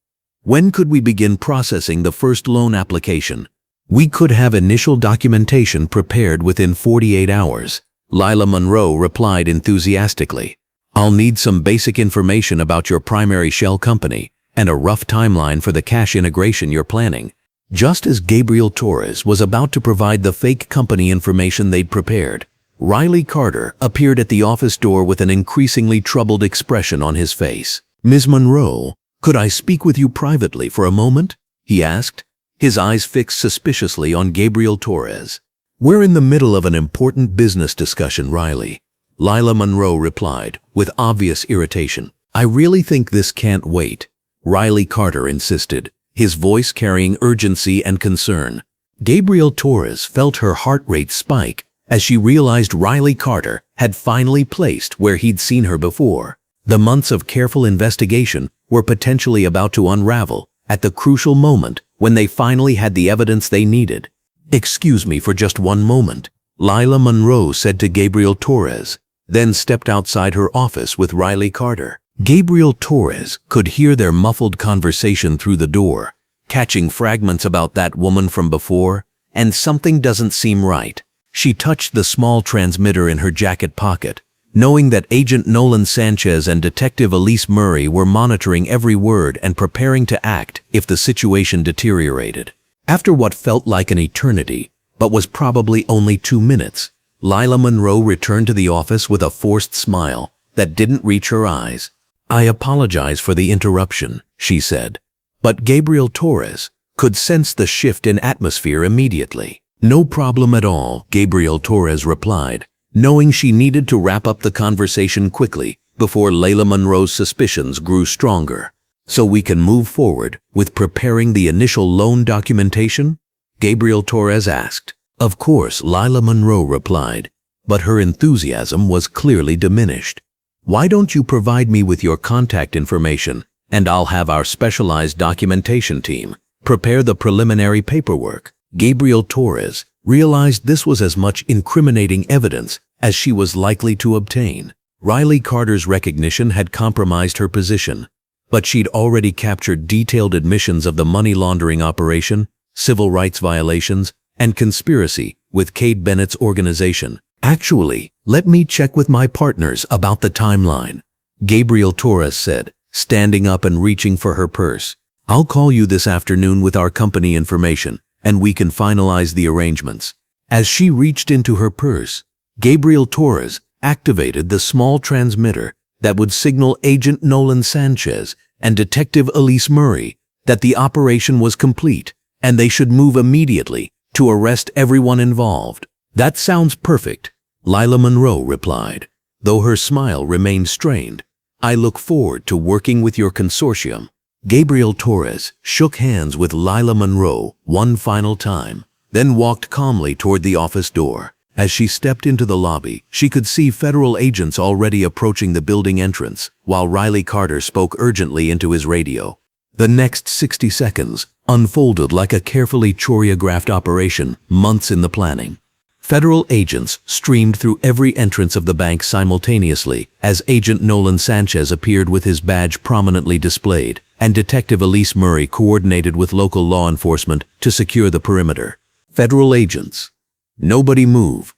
"When could we begin processing the first loan application?" "We could have initial documentation prepared within 48 hours, Lila Monroe replied enthusiastically. "I'll need some basic information about your primary shell company and a rough timeline for the cash integration you're planning." Just as Gabriel Torres was about to provide the fake company information they'd prepared, Riley Carter appeared at the office door with an increasingly troubled expression on his face. "Ms. Monroe, could I speak with you privately for a moment?" he asked, his eyes fixed suspiciously on Gabriel Torres. "We're in the middle of an important business discussion, Riley," Lila Monroe replied, with obvious irritation. "I really think this can't wait," Riley Carter insisted, his voice carrying urgency and concern. Gabriel Torres felt her heart rate spike as she realized Riley Carter had finally placed where he'd seen her before. The months of careful investigation were potentially about to unravel at the crucial moment when they finally had the evidence they needed. "Excuse me for just one moment," Lila Monroe said to Gabriel Torres, then stepped outside her office with Riley Carter. Gabriel Torres could hear their muffled conversation through the door, catching fragments about that woman from before, and something doesn't seem right. She touched the small transmitter in her jacket pocket, knowing that Agent Nolan Sanchez and Detective Elise Murray were monitoring every word and preparing to act if the situation deteriorated. After what felt like an eternity, but was probably only 2 minutes, Lila Monroe returned to the office with a forced smile that didn't reach her eyes. "I apologize for the interruption," she said, but Gabriel Torres could sense the shift in atmosphere immediately. "No problem at all," Gabriel Torres replied, knowing she needed to wrap up the conversation quickly before Lila Monroe's suspicions grew stronger. "So we can move forward with preparing the initial loan documentation?" Gabriel Torres asked. "Of course," Lila Monroe replied, but her enthusiasm was clearly diminished. "Why don't you provide me with your contact information, and I'll have our specialized documentation team prepare the preliminary paperwork." Gabriel Torres realized this was as much incriminating evidence as she was likely to obtain. Riley Carter's recognition had compromised her position, but she'd already captured detailed admissions of the money laundering operation, civil rights violations, and conspiracy with Cade Bennett's organization. "Actually, let me check with my partners about the timeline," Gabriel Torres said, standing up and reaching for her purse. "I'll call you this afternoon with our company information, and we can finalize the arrangements." As she reached into her purse, Gabriel Torres activated the small transmitter that would signal Agent Nolan Sanchez and Detective Elise Murray that the operation was complete and they should move immediately to arrest everyone involved. "That sounds perfect," Lila Monroe replied, though her smile remained strained. "I look forward to working with your consortium." Gabriel Torres shook hands with Lila Monroe one final time, then walked calmly toward the office door. As she stepped into the lobby, she could see federal agents already approaching the building entrance, while Riley Carter spoke urgently into his radio. The next 60 seconds unfolded like a carefully choreographed operation, months in the planning. Federal agents streamed through every entrance of the bank simultaneously as Agent Nolan Sanchez appeared with his badge prominently displayed, and Detective Elise Murray coordinated with local law enforcement to secure the perimeter. "Federal agents, nobody move,"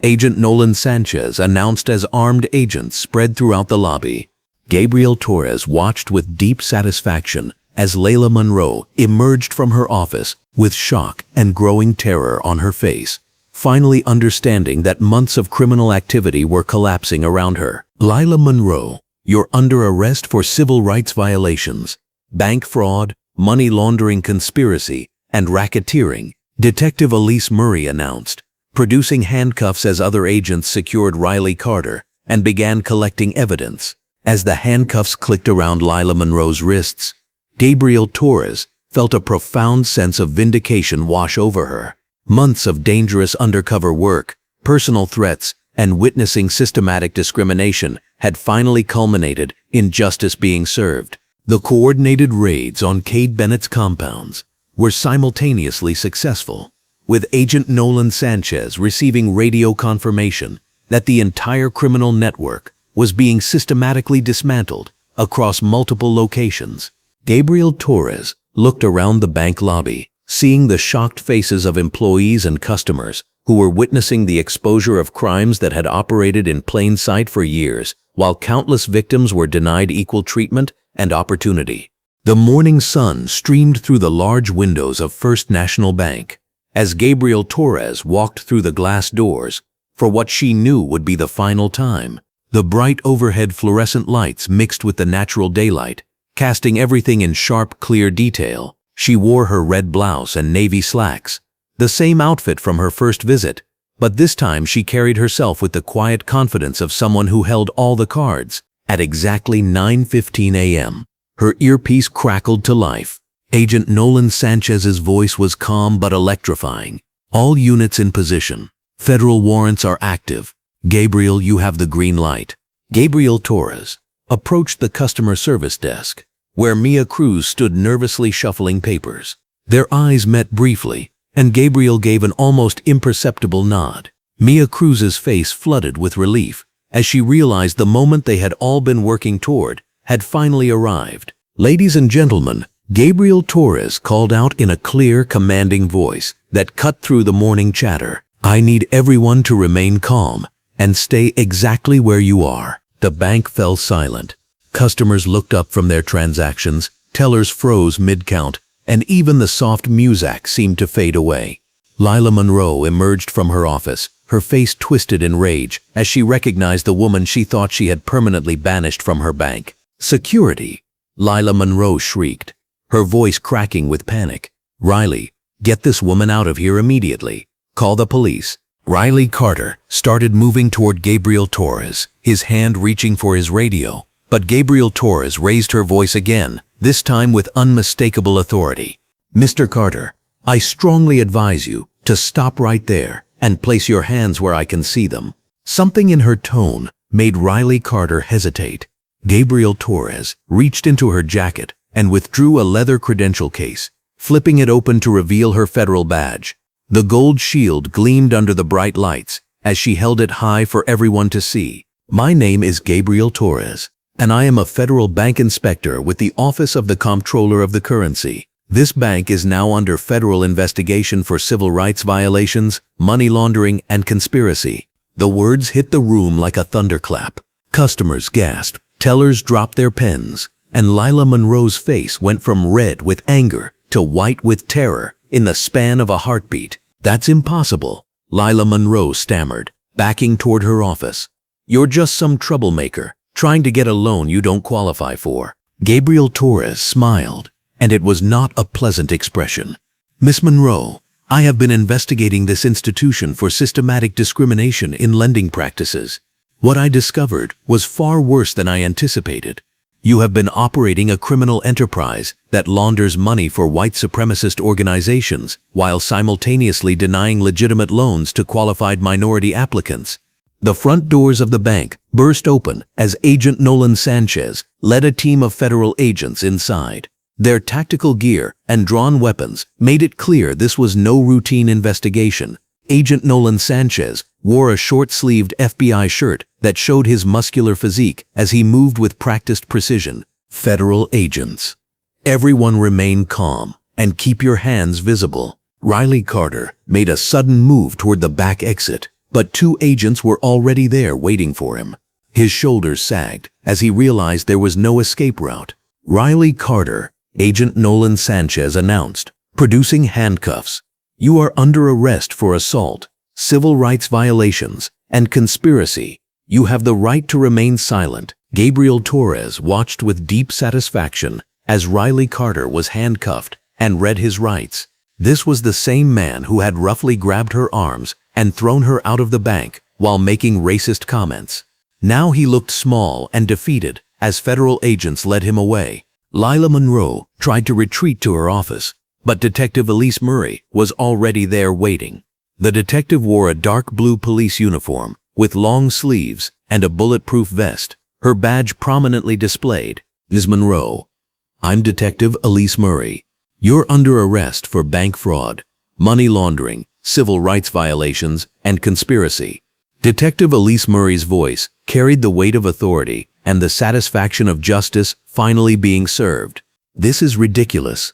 Agent Nolan Sanchez announced as armed agents spread throughout the lobby. Gabriel Torres watched with deep satisfaction as Lila Monroe emerged from her office with shock and growing terror on her face, finally understanding that months of criminal activity were collapsing around her. "Lila Monroe, you're under arrest for civil rights violations, bank fraud, money laundering conspiracy, and racketeering," Detective Elise Murray announced, producing handcuffs as other agents secured Riley Carter and began collecting evidence. As the handcuffs clicked around Lila Monroe's wrists, Gabriel Torres felt a profound sense of vindication wash over her. Months of dangerous undercover work, personal threats, and witnessing systematic discrimination had finally culminated in justice being served. The coordinated raids on Cade Bennett's compounds were simultaneously successful, with Agent Nolan Sanchez receiving radio confirmation that the entire criminal network was being systematically dismantled across multiple locations. Gabriel Torres looked around the bank lobby, seeing the shocked faces of employees and customers who were witnessing the exposure of crimes that had operated in plain sight for years, while countless victims were denied equal treatment and opportunity. The morning sun streamed through the large windows of First National Bank. As Gabriel Torres walked through the glass doors for what she knew would be the final time, the bright overhead fluorescent lights mixed with the natural daylight, casting everything in sharp, clear detail. She wore her red blouse and navy slacks, the same outfit from her first visit, but this time she carried herself with the quiet confidence of someone who held all the cards. At exactly 9:15 a.m., her earpiece crackled to life. Agent Nolan Sanchez's voice was calm but electrifying. "All units in position. Federal warrants are active. Gabriel, you have the green light." Gabriel Torres approached the customer service desk, where Mia Cruz stood nervously shuffling papers. Their eyes met briefly, and Gabriel gave an almost imperceptible nod. Mia Cruz's face flooded with relief as she realized the moment they had all been working toward had finally arrived. "Ladies and gentlemen," Gabriel Torres called out in a clear, commanding voice that cut through the morning chatter, "I need everyone to remain calm and stay exactly where you are." The bank fell silent. Customers looked up from their transactions, tellers froze mid-count, and even the soft music seemed to fade away. Lila Monroe emerged from her office, her face twisted in rage as she recognized the woman she thought she had permanently banished from her bank. "Security!" Lila Monroe shrieked, her voice cracking with panic. "Riley, get this woman out of here immediately. Call the police." Riley Carter started moving toward Gabriel Torres, his hand reaching for his radio. But Gabriel Torres raised her voice again, this time with unmistakable authority. "Mr. Carter, I strongly advise you to stop right there and place your hands where I can see them." Something in her tone made Riley Carter hesitate. Gabriel Torres reached into her jacket and withdrew a leather credential case, flipping it open to reveal her federal badge. The gold shield gleamed under the bright lights as she held it high for everyone to see. "My name is Gabriel Torres, and I am a federal bank inspector with the Office of the Comptroller of the Currency. This bank is now under federal investigation for civil rights violations, money laundering, and conspiracy." The words hit the room like a thunderclap. Customers gasped, tellers dropped their pens, and Lila Monroe's face went from red with anger to white with terror in the span of a heartbeat. "That's impossible," Lila Monroe stammered, backing toward her office. "You're just some troublemaker, trying to get a loan you don't qualify for." Gabriel Torres smiled, and it was not a pleasant expression. "Miss Monroe, I have been investigating this institution for systematic discrimination in lending practices. What I discovered was far worse than I anticipated. You have been operating a criminal enterprise that launders money for white supremacist organizations while simultaneously denying legitimate loans to qualified minority applicants." The front doors of the bank burst open as Agent Nolan Sanchez led a team of federal agents inside. Their tactical gear and drawn weapons made it clear this was no routine investigation. Agent Nolan Sanchez wore a short-sleeved FBI shirt that showed his muscular physique as he moved with practiced precision. "Federal agents, everyone remain calm and keep your hands visible." Riley Carter made a sudden move toward the back exit, but two agents were already there waiting for him. His shoulders sagged as he realized there was no escape route. "Riley Carter," Agent Nolan Sanchez announced, producing handcuffs. "You are under arrest for assault, civil rights violations, and conspiracy. You have the right to remain silent." Gabriel Torres watched with deep satisfaction as Riley Carter was handcuffed and read his rights. This was the same man who had roughly grabbed her arms and thrown her out of the bank while making racist comments. Now he looked small and defeated as federal agents led him away. Lila Monroe tried to retreat to her office, but Detective Elise Murray was already there waiting. The detective wore a dark blue police uniform with long sleeves and a bulletproof vest, her badge prominently displayed. "Ms. Monroe, I'm Detective Elise Murray. You're under arrest for bank fraud, money laundering, civil rights violations, and conspiracy." Detective Elise Murray's voice carried the weight of authority and the satisfaction of justice finally being served. "This is ridiculous,"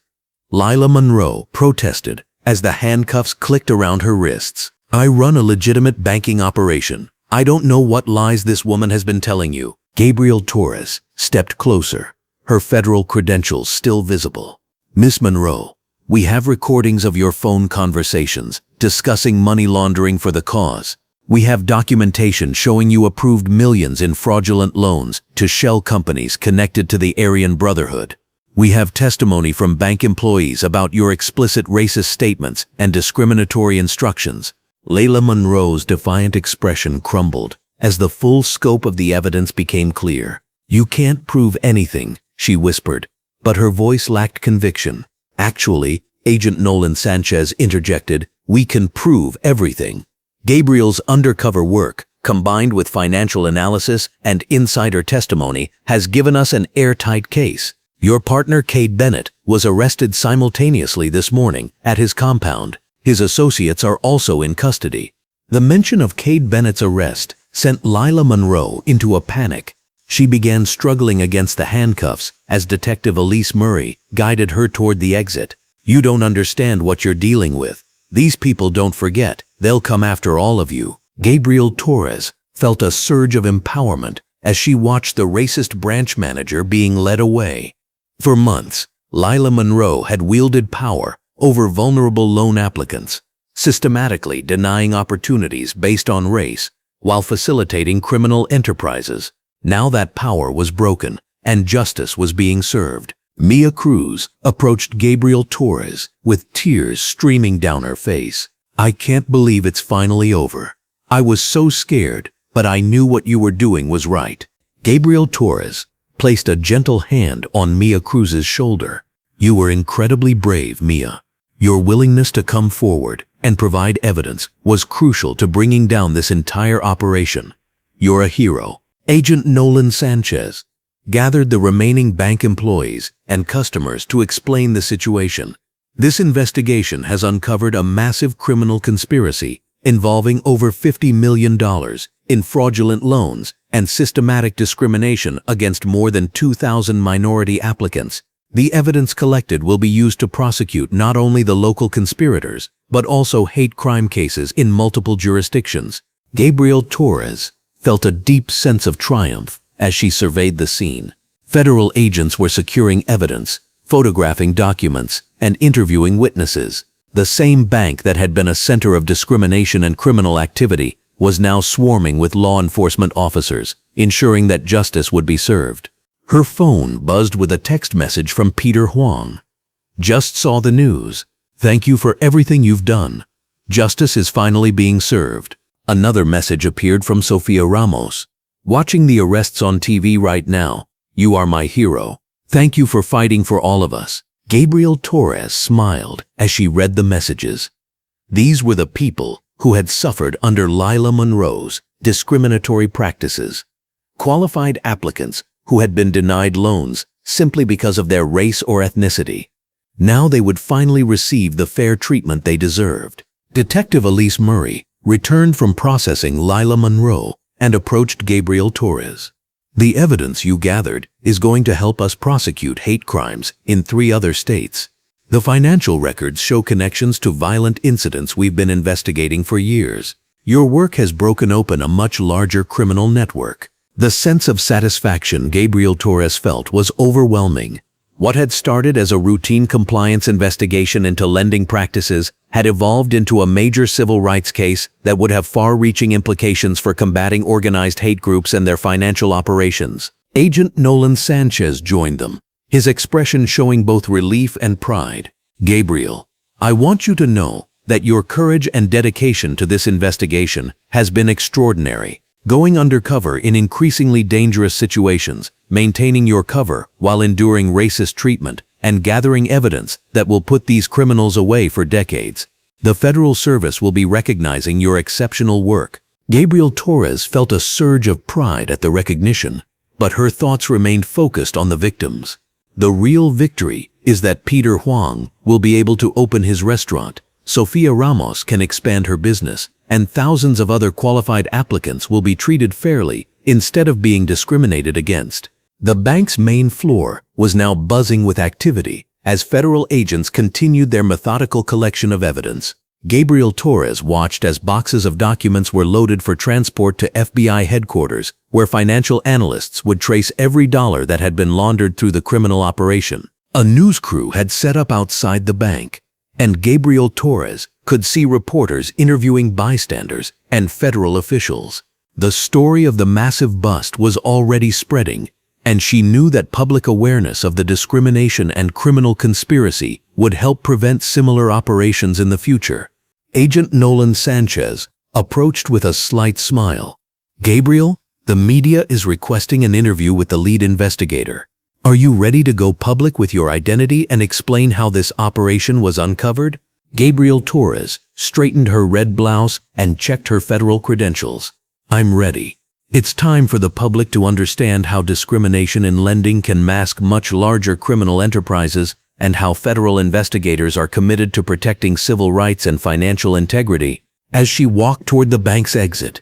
Lila Monroe protested as the handcuffs clicked around her wrists. "I run a legitimate banking operation. I don't know what lies this woman has been telling you." Gabriel Torres stepped closer, her federal credentials still visible. "Miss Monroe, we have recordings of your phone conversations discussing money laundering for the cause. We have documentation showing you approved millions in fraudulent loans to shell companies connected to the Aryan Brotherhood. We have testimony from bank employees about your explicit racist statements and discriminatory instructions." Lila Monroe's defiant expression crumbled as the full scope of the evidence became clear. "You can't prove anything," she whispered, but her voice lacked conviction. "Actually," Agent Nolan Sanchez interjected, "we can prove everything." Gabriel's undercover work, combined with financial analysis and insider testimony, has given us an airtight case. Your partner, Cade Bennett, was arrested simultaneously this morning at his compound. His associates are also in custody. The mention of Cade Bennett's arrest sent Lila Monroe into a panic. She began struggling against the handcuffs as Detective Elise Murray guided her toward the exit. "You don't understand what you're dealing with. These people don't forget. They'll come after all of you." Gabriel Torres felt a surge of empowerment as she watched the racist branch manager being led away. For months, Lila Monroe had wielded power over vulnerable loan applicants, systematically denying opportunities based on race while facilitating criminal enterprises. Now that power was broken and justice was being served. Mia Cruz approached Gabriel Torres with tears streaming down her face. "I can't believe it's finally over. I was so scared, but I knew what you were doing was right." Gabriel Torres placed a gentle hand on Mia Cruz's shoulder. "You were incredibly brave, Mia. Your willingness to come forward and provide evidence was crucial to bringing down this entire operation. You're a hero." Agent Nolan Sanchez gathered the remaining bank employees and customers to explain the situation. "This investigation has uncovered a massive criminal conspiracy involving over $50 million in fraudulent loans and systematic discrimination against more than 2,000 minority applicants. The evidence collected will be used to prosecute not only the local conspirators, but also hate crime cases in multiple jurisdictions." Gabriel Torres felt a deep sense of triumph as she surveyed the scene. Federal agents were securing evidence, photographing documents, and interviewing witnesses. The same bank that had been a center of discrimination and criminal activity was now swarming with law enforcement officers, ensuring that justice would be served. Her phone buzzed with a text message from Peter Huang. "Just saw the news. Thank you for everything you've done. Justice is finally being served." Another message appeared from Sofia Ramos. "Watching the arrests on TV right now. You are my hero. Thank you for fighting for all of us." Gabriel Torres smiled as she read the messages. These were the people who had suffered under Lila Monroe's discriminatory practices. Qualified applicants who had been denied loans simply because of their race or ethnicity. Now they would finally receive the fair treatment they deserved. Detective Elise Murray returned from processing Lila Monroe and approached Gabriel Torres. "The evidence you gathered is going to help us prosecute hate crimes in 3 other states. The financial records show connections to violent incidents we've been investigating for years. Your work has broken open a much larger criminal network." The sense of satisfaction Gabriel Torres felt was overwhelming. What had started as a routine compliance investigation into lending practices had evolved into a major civil rights case that would have far-reaching implications for combating organized hate groups and their financial operations. Agent Nolan Sanchez joined them, his expression showing both relief and pride. "Gabriel, I want you to know that your courage and dedication to this investigation has been extraordinary. Going undercover in increasingly dangerous situations, maintaining your cover while enduring racist treatment, and gathering evidence that will put these criminals away for decades. The Federal Service will be recognizing your exceptional work." Gabriel Torres felt a surge of pride at the recognition, but her thoughts remained focused on the victims. The real victory is that Peter Huang will be able to open his restaurant, Sofia Ramos can expand her business, and thousands of other qualified applicants will be treated fairly instead of being discriminated against. The bank's main floor was now buzzing with activity as federal agents continued their methodical collection of evidence. Gabriel Torres watched as boxes of documents were loaded for transport to FBI headquarters, where financial analysts would trace every dollar that had been laundered through the criminal operation. A news crew had set up outside the bank, and Gabriel Torres could see reporters interviewing bystanders and federal officials. The story of the massive bust was already spreading, and she knew that public awareness of the discrimination and criminal conspiracy would help prevent similar operations in the future. Agent Nolan Sanchez approached with a slight smile. "Gabriel, the media is requesting an interview with the lead investigator. Are you ready to go public with your identity and explain how this operation was uncovered?" Gabriel Torres straightened her red blouse and checked her federal credentials. "I'm ready. It's time for the public to understand how discrimination in lending can mask much larger criminal enterprises and how federal investigators are committed to protecting civil rights and financial integrity." As she walked toward the bank's exit,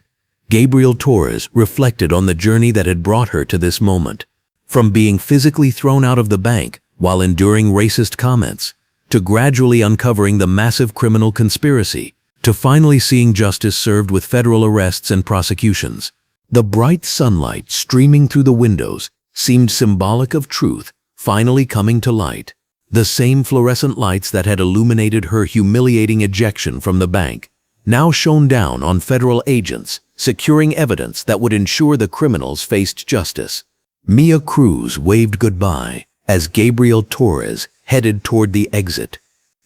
Gabriel Torres reflected on the journey that had brought her to this moment. From being physically thrown out of the bank while enduring racist comments, to gradually uncovering the massive criminal conspiracy, to finally seeing justice served with federal arrests and prosecutions. The bright sunlight streaming through the windows seemed symbolic of truth finally coming to light. The same fluorescent lights that had illuminated her humiliating ejection from the bank now shone down on federal agents, securing evidence that would ensure the criminals faced justice. Mia Cruz waved goodbye as Gabriel Torres headed toward the exit.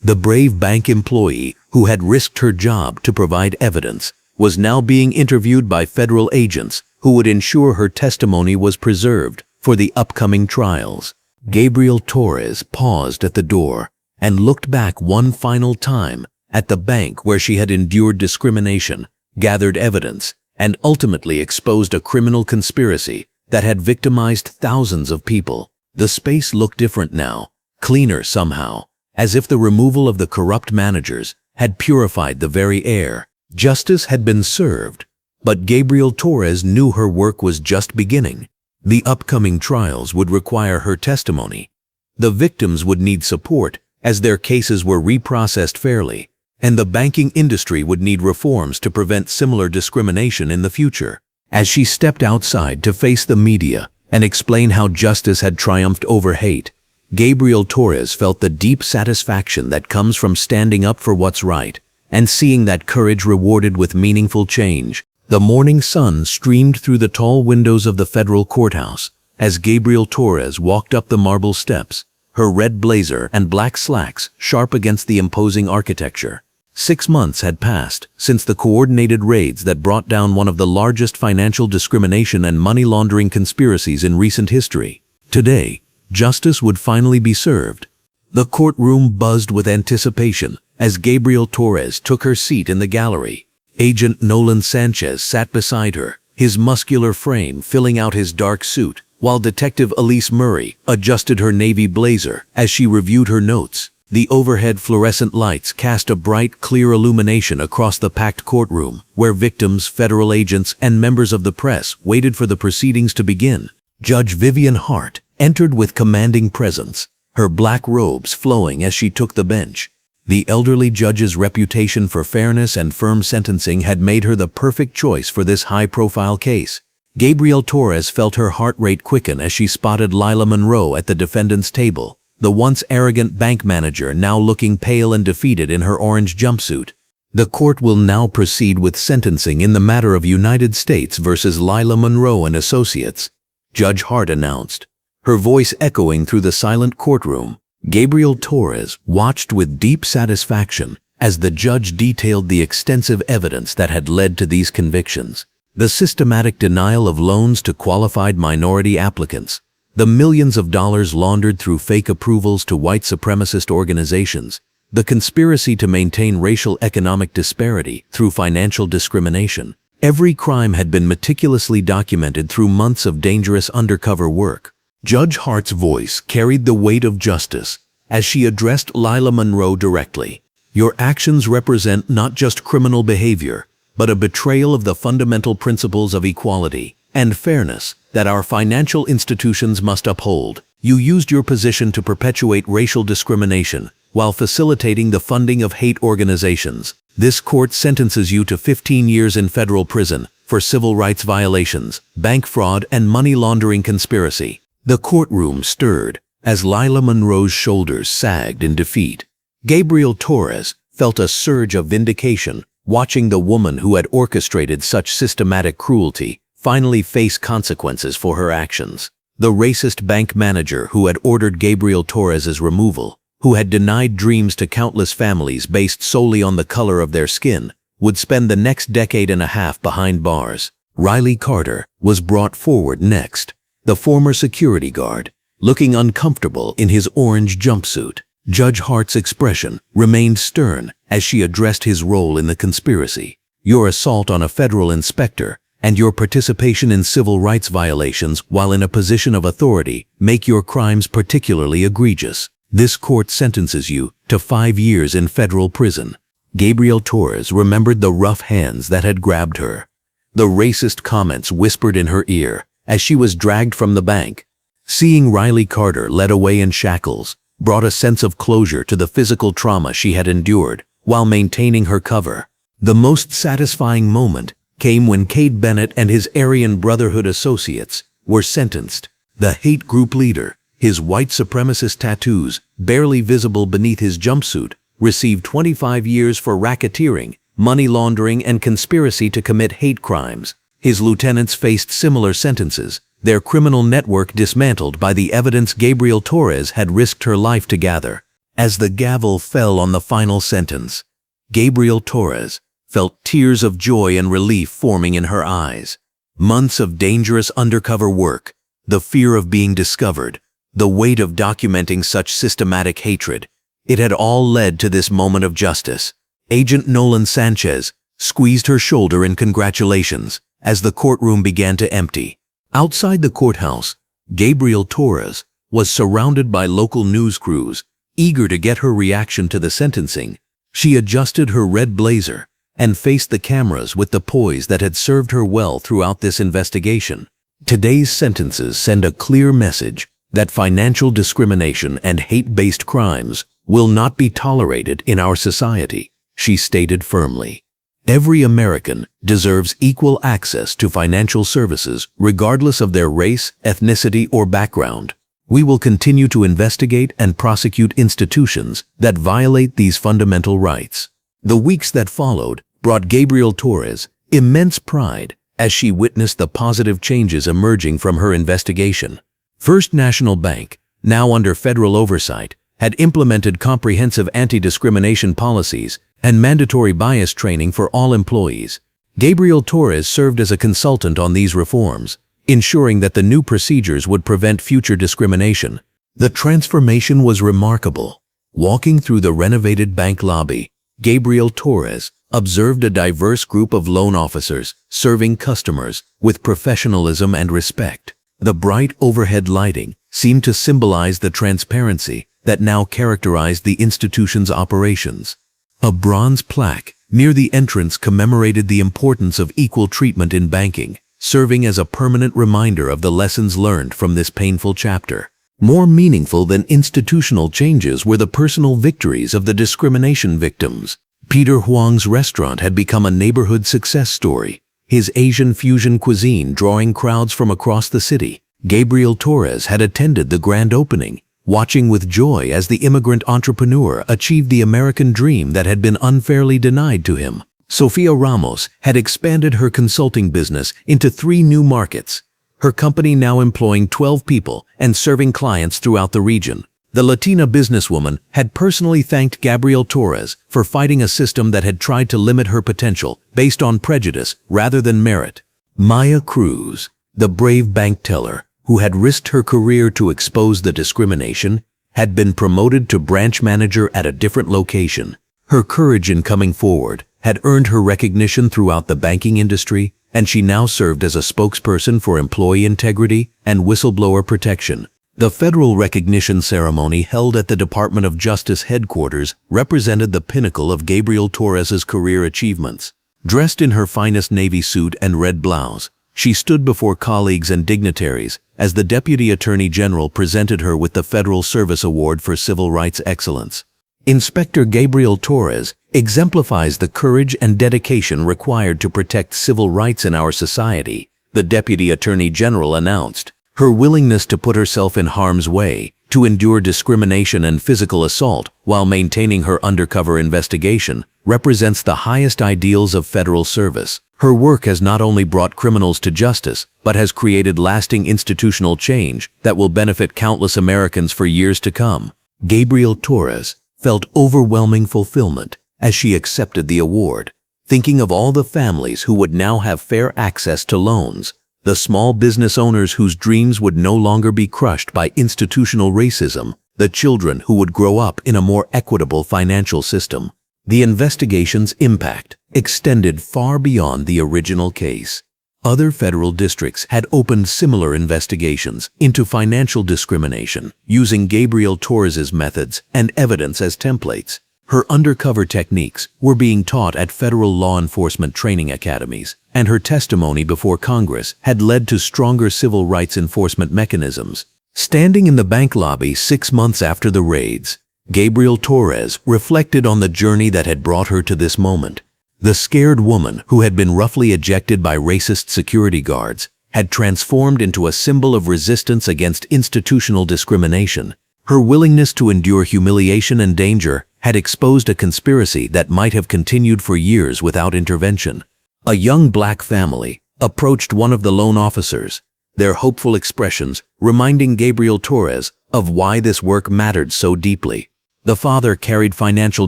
The brave bank employee who had risked her job to provide evidence was now being interviewed by federal agents who would ensure her testimony was preserved for the upcoming trials. Gabriel Torres paused at the door and looked back one final time at the bank where she had endured discrimination, gathered evidence, and ultimately exposed a criminal conspiracy that had victimized thousands of people. The space looked different now, cleaner somehow, as if the removal of the corrupt managers had purified the very air. Justice had been served, but Gabriel Torres knew her work was just beginning. The upcoming trials would require her testimony. The victims would need support as their cases were reprocessed fairly, and the banking industry would need reforms to prevent similar discrimination in the future. As she stepped outside to face the media and explain how justice had triumphed over hate, Gabriel Torres felt the deep satisfaction that comes from standing up for what's right and seeing that courage rewarded with meaningful change. The morning sun streamed through the tall windows of the federal courthouse as Gabriel Torres walked up the marble steps, her red blazer and black slacks sharp against the imposing architecture. 6 months had passed since the coordinated raids that brought down one of the largest financial discrimination and money laundering conspiracies in recent history. Today, justice would finally be served. The courtroom buzzed with anticipation as Gabriel Torres took her seat in the gallery. Agent Nolan Sanchez sat beside her, his muscular frame filling out his dark suit, while Detective Elise Murray adjusted her navy blazer as she reviewed her notes. The overhead fluorescent lights cast a bright, clear illumination across the packed courtroom, where victims, federal agents, and members of the press waited for the proceedings to begin. Judge Vivian Hart entered with commanding presence, her black robes flowing as she took the bench. The elderly judge's reputation for fairness and firm sentencing had made her the perfect choice for this high-profile case. Gabriel Torres felt her heart rate quicken as she spotted Lila Monroe at the defendant's table, the once arrogant bank manager now looking pale and defeated in her orange jumpsuit. The court will now proceed with sentencing in the matter of United States versus Lila Monroe and Associates, Judge Hart announced, her voice echoing through the silent courtroom. Gabriel Torres watched with deep satisfaction as the judge detailed the extensive evidence that had led to these convictions. The systematic denial of loans to qualified minority applicants, the millions of dollars laundered through fake approvals to white supremacist organizations, the conspiracy to maintain racial economic disparity through financial discrimination. Every crime had been meticulously documented through months of dangerous undercover work. Judge Hart's voice carried the weight of justice as she addressed Lila Monroe directly. Your actions represent not just criminal behavior, but a betrayal of the fundamental principles of equality and fairness that our financial institutions must uphold. You used your position to perpetuate racial discrimination while facilitating the funding of hate organizations. This court sentences you to 15 years in federal prison for civil rights violations, bank fraud, and money laundering conspiracy. The courtroom stirred as Lila Monroe's shoulders sagged in defeat. Gabriel Torres felt a surge of vindication watching the woman who had orchestrated such systematic cruelty finally face consequences for her actions. The racist bank manager who had ordered Gabriel Torres's removal, who had denied dreams to countless families based solely on the color of their skin, would spend the next decade and a half behind bars. Riley Carter was brought forward next, the former security guard, looking uncomfortable in his orange jumpsuit. Judge Hart's expression remained stern as she addressed his role in the conspiracy. Your assault on a federal inspector and your participation in civil rights violations while in a position of authority make your crimes particularly egregious. This court sentences you to 5 years in federal prison. Gabriel Torres remembered the rough hands that had grabbed her, the racist comments whispered in her ear as she was dragged from the bank. Seeing Riley Carter led away in shackles brought a sense of closure to the physical trauma she had endured while maintaining her cover. The most satisfying moment came when Cade Bennett and his Aryan Brotherhood associates were sentenced. The hate group leader, his white supremacist tattoos barely visible beneath his jumpsuit, received 25 years for racketeering, money laundering, and conspiracy to commit hate crimes. His lieutenants faced similar sentences, their criminal network dismantled by the evidence Gabriel Torres had risked her life to gather. As the gavel fell on the final sentence, Gabriel Torres felt tears of joy and relief forming in her eyes. Months of dangerous undercover work, the fear of being discovered, the weight of documenting such systematic hatred, it had all led to this moment of justice. Agent Nolan Sanchez squeezed her shoulder in congratulations as the courtroom began to empty. Outside the courthouse, Gabriel Torres was surrounded by local news crews, eager to get her reaction to the sentencing. She adjusted her red blazer and faced the cameras with the poise that had served her well throughout this investigation. Today's sentences send a clear message that financial discrimination and hate-based crimes will not be tolerated in our society, she stated firmly. Every American deserves equal access to financial services regardless of their race, ethnicity, or background. We will continue to investigate and prosecute institutions that violate these fundamental rights. The weeks that followed brought Gabriel Torres immense pride as she witnessed the positive changes emerging from her investigation. First National Bank, now under federal oversight, had implemented comprehensive anti-discrimination policies and mandatory bias training for all employees. Gabriel Torres served as a consultant on these reforms, ensuring that the new procedures would prevent future discrimination. The transformation was remarkable. Walking through the renovated bank lobby, Gabriel Torres observed a diverse group of loan officers serving customers with professionalism and respect. The bright overhead lighting seemed to symbolize the transparency that now characterized the institution's operations. A bronze plaque near the entrance commemorated the importance of equal treatment in banking, serving as a permanent reminder of the lessons learned from this painful chapter. More meaningful than institutional changes were the personal victories of the discrimination victims. Peter Huang's restaurant had become a neighborhood success story, his Asian fusion cuisine drawing crowds from across the city. Gabriel Torres had attended the grand opening, watching with joy as the immigrant entrepreneur achieved the American dream that had been unfairly denied to him. Sofia Ramos had expanded her consulting business into 3 new markets, her company now employing 12 people and serving clients throughout the region. The Latina businesswoman had personally thanked Gabriel Torres for fighting a system that had tried to limit her potential based on prejudice rather than merit. Maya Cruz, the brave bank teller, who had risked her career to expose the discrimination, had been promoted to branch manager at a different location. Her courage in coming forward had earned her recognition throughout the banking industry, and she now served as a spokesperson for employee integrity and whistleblower protection. The federal recognition ceremony held at the Department of Justice headquarters represented the pinnacle of Gabriel Torres's career achievements. Dressed in her finest navy suit and red blouse, she stood before colleagues and dignitaries as the Deputy Attorney General presented her with the Federal Service Award for Civil Rights Excellence. Inspector Gabriel Torres exemplifies the courage and dedication required to protect civil rights in our society, the Deputy Attorney General announced. Her willingness to put herself in harm's way, to endure discrimination and physical assault while maintaining her undercover investigation, represents the highest ideals of federal service. Her work has not only brought criminals to justice, but has created lasting institutional change that will benefit countless Americans for years to come. Gabriel Torres felt overwhelming fulfillment as she accepted the award, thinking of all the families who would now have fair access to loans, the small business owners whose dreams would no longer be crushed by institutional racism, the children who would grow up in a more equitable financial system. The investigation's impact extended far beyond the original case. Other federal districts had opened similar investigations into financial discrimination, using Gabriel Torres's methods and evidence as templates. Her undercover techniques were being taught at federal law enforcement training academies, and her testimony before Congress had led to stronger civil rights enforcement mechanisms. Standing in the bank lobby 6 months after the raids, Gabriel Torres reflected on the journey that had brought her to this moment. The scared woman who had been roughly ejected by racist security guards had transformed into a symbol of resistance against institutional discrimination. Her willingness to endure humiliation and danger had exposed a conspiracy that might have continued for years without intervention. A young black family approached one of the loan officers, their hopeful expressions reminding Gabriel Torres of why this work mattered so deeply. The father carried financial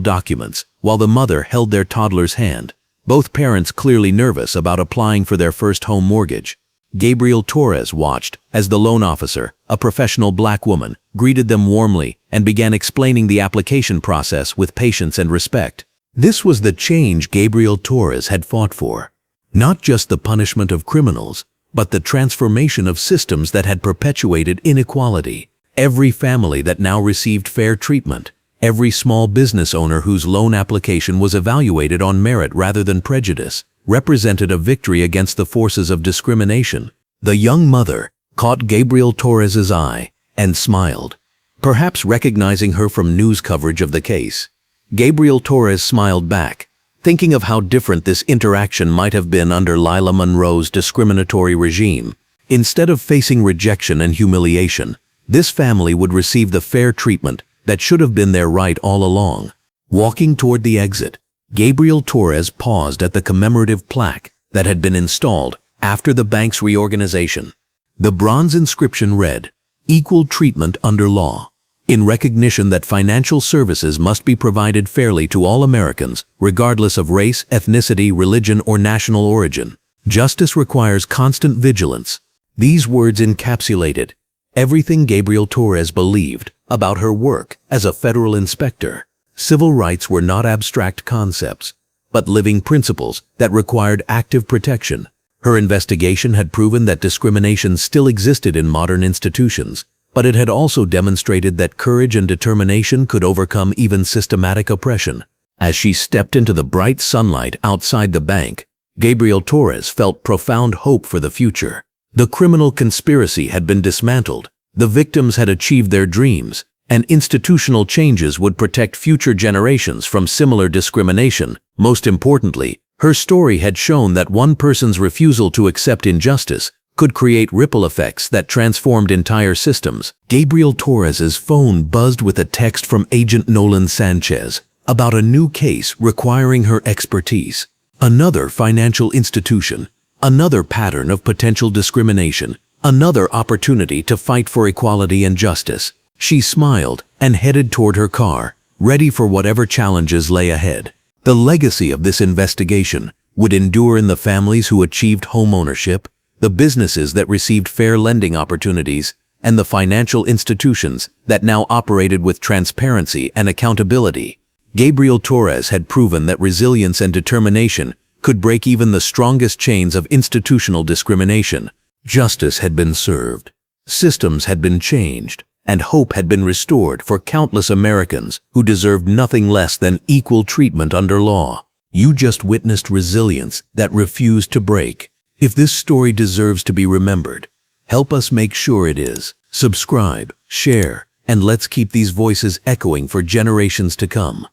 documents, while the mother held their toddler's hand, both parents clearly nervous about applying for their first home mortgage. Gabriel Torres watched as the loan officer, a professional black woman, greeted them warmly and began explaining the application process with patience and respect. This was the change Gabriel Torres had fought for. Not just the punishment of criminals, but the transformation of systems that had perpetuated inequality. Every family that now received fair treatment, every small business owner whose loan application was evaluated on merit rather than prejudice, represented a victory against the forces of discrimination. The young mother caught Gabriel Torres's eye and smiled, perhaps recognizing her from news coverage of the case. Gabriel Torres smiled back, thinking of how different this interaction might have been under Lila Monroe's discriminatory regime. Instead of facing rejection and humiliation, this family would receive the fair treatment that should have been their right all along. Walking toward the exit, Gabriel Torres paused at the commemorative plaque that had been installed after the bank's reorganization. The bronze inscription read, "Equal treatment under law," in recognition that financial services must be provided fairly to all Americans, regardless of race, ethnicity, religion, or national origin. Justice requires constant vigilance. These words encapsulated everything Gabriel Torres believed about her work as a federal inspector. Civil rights were not abstract concepts, but living principles that required active protection. Her investigation had proven that discrimination still existed in modern institutions, but it had also demonstrated that courage and determination could overcome even systematic oppression. As she stepped into the bright sunlight outside the bank, Gabriel Torres felt profound hope for the future. The criminal conspiracy had been dismantled, the victims had achieved their dreams, and institutional changes would protect future generations from similar discrimination. Most importantly, her story had shown that one person's refusal to accept injustice could create ripple effects that transformed entire systems. Gabriel Torres's phone buzzed with a text from Agent Nolan Sanchez about a new case requiring her expertise. Another financial institution, another pattern of potential discrimination, another opportunity to fight for equality and justice. She smiled and headed toward her car, ready for whatever challenges lay ahead. The legacy of this investigation would endure in the families who achieved homeownership, the businesses that received fair lending opportunities, and the financial institutions that now operated with transparency and accountability. Gabriel Torres had proven that resilience and determination could break even the strongest chains of institutional discrimination. Justice had been served, systems had been changed, and hope had been restored for countless Americans who deserved nothing less than equal treatment under law. You just witnessed resilience that refused to break. If this story deserves to be remembered, help us make sure it is. Subscribe, share, and let's keep these voices echoing for generations to come.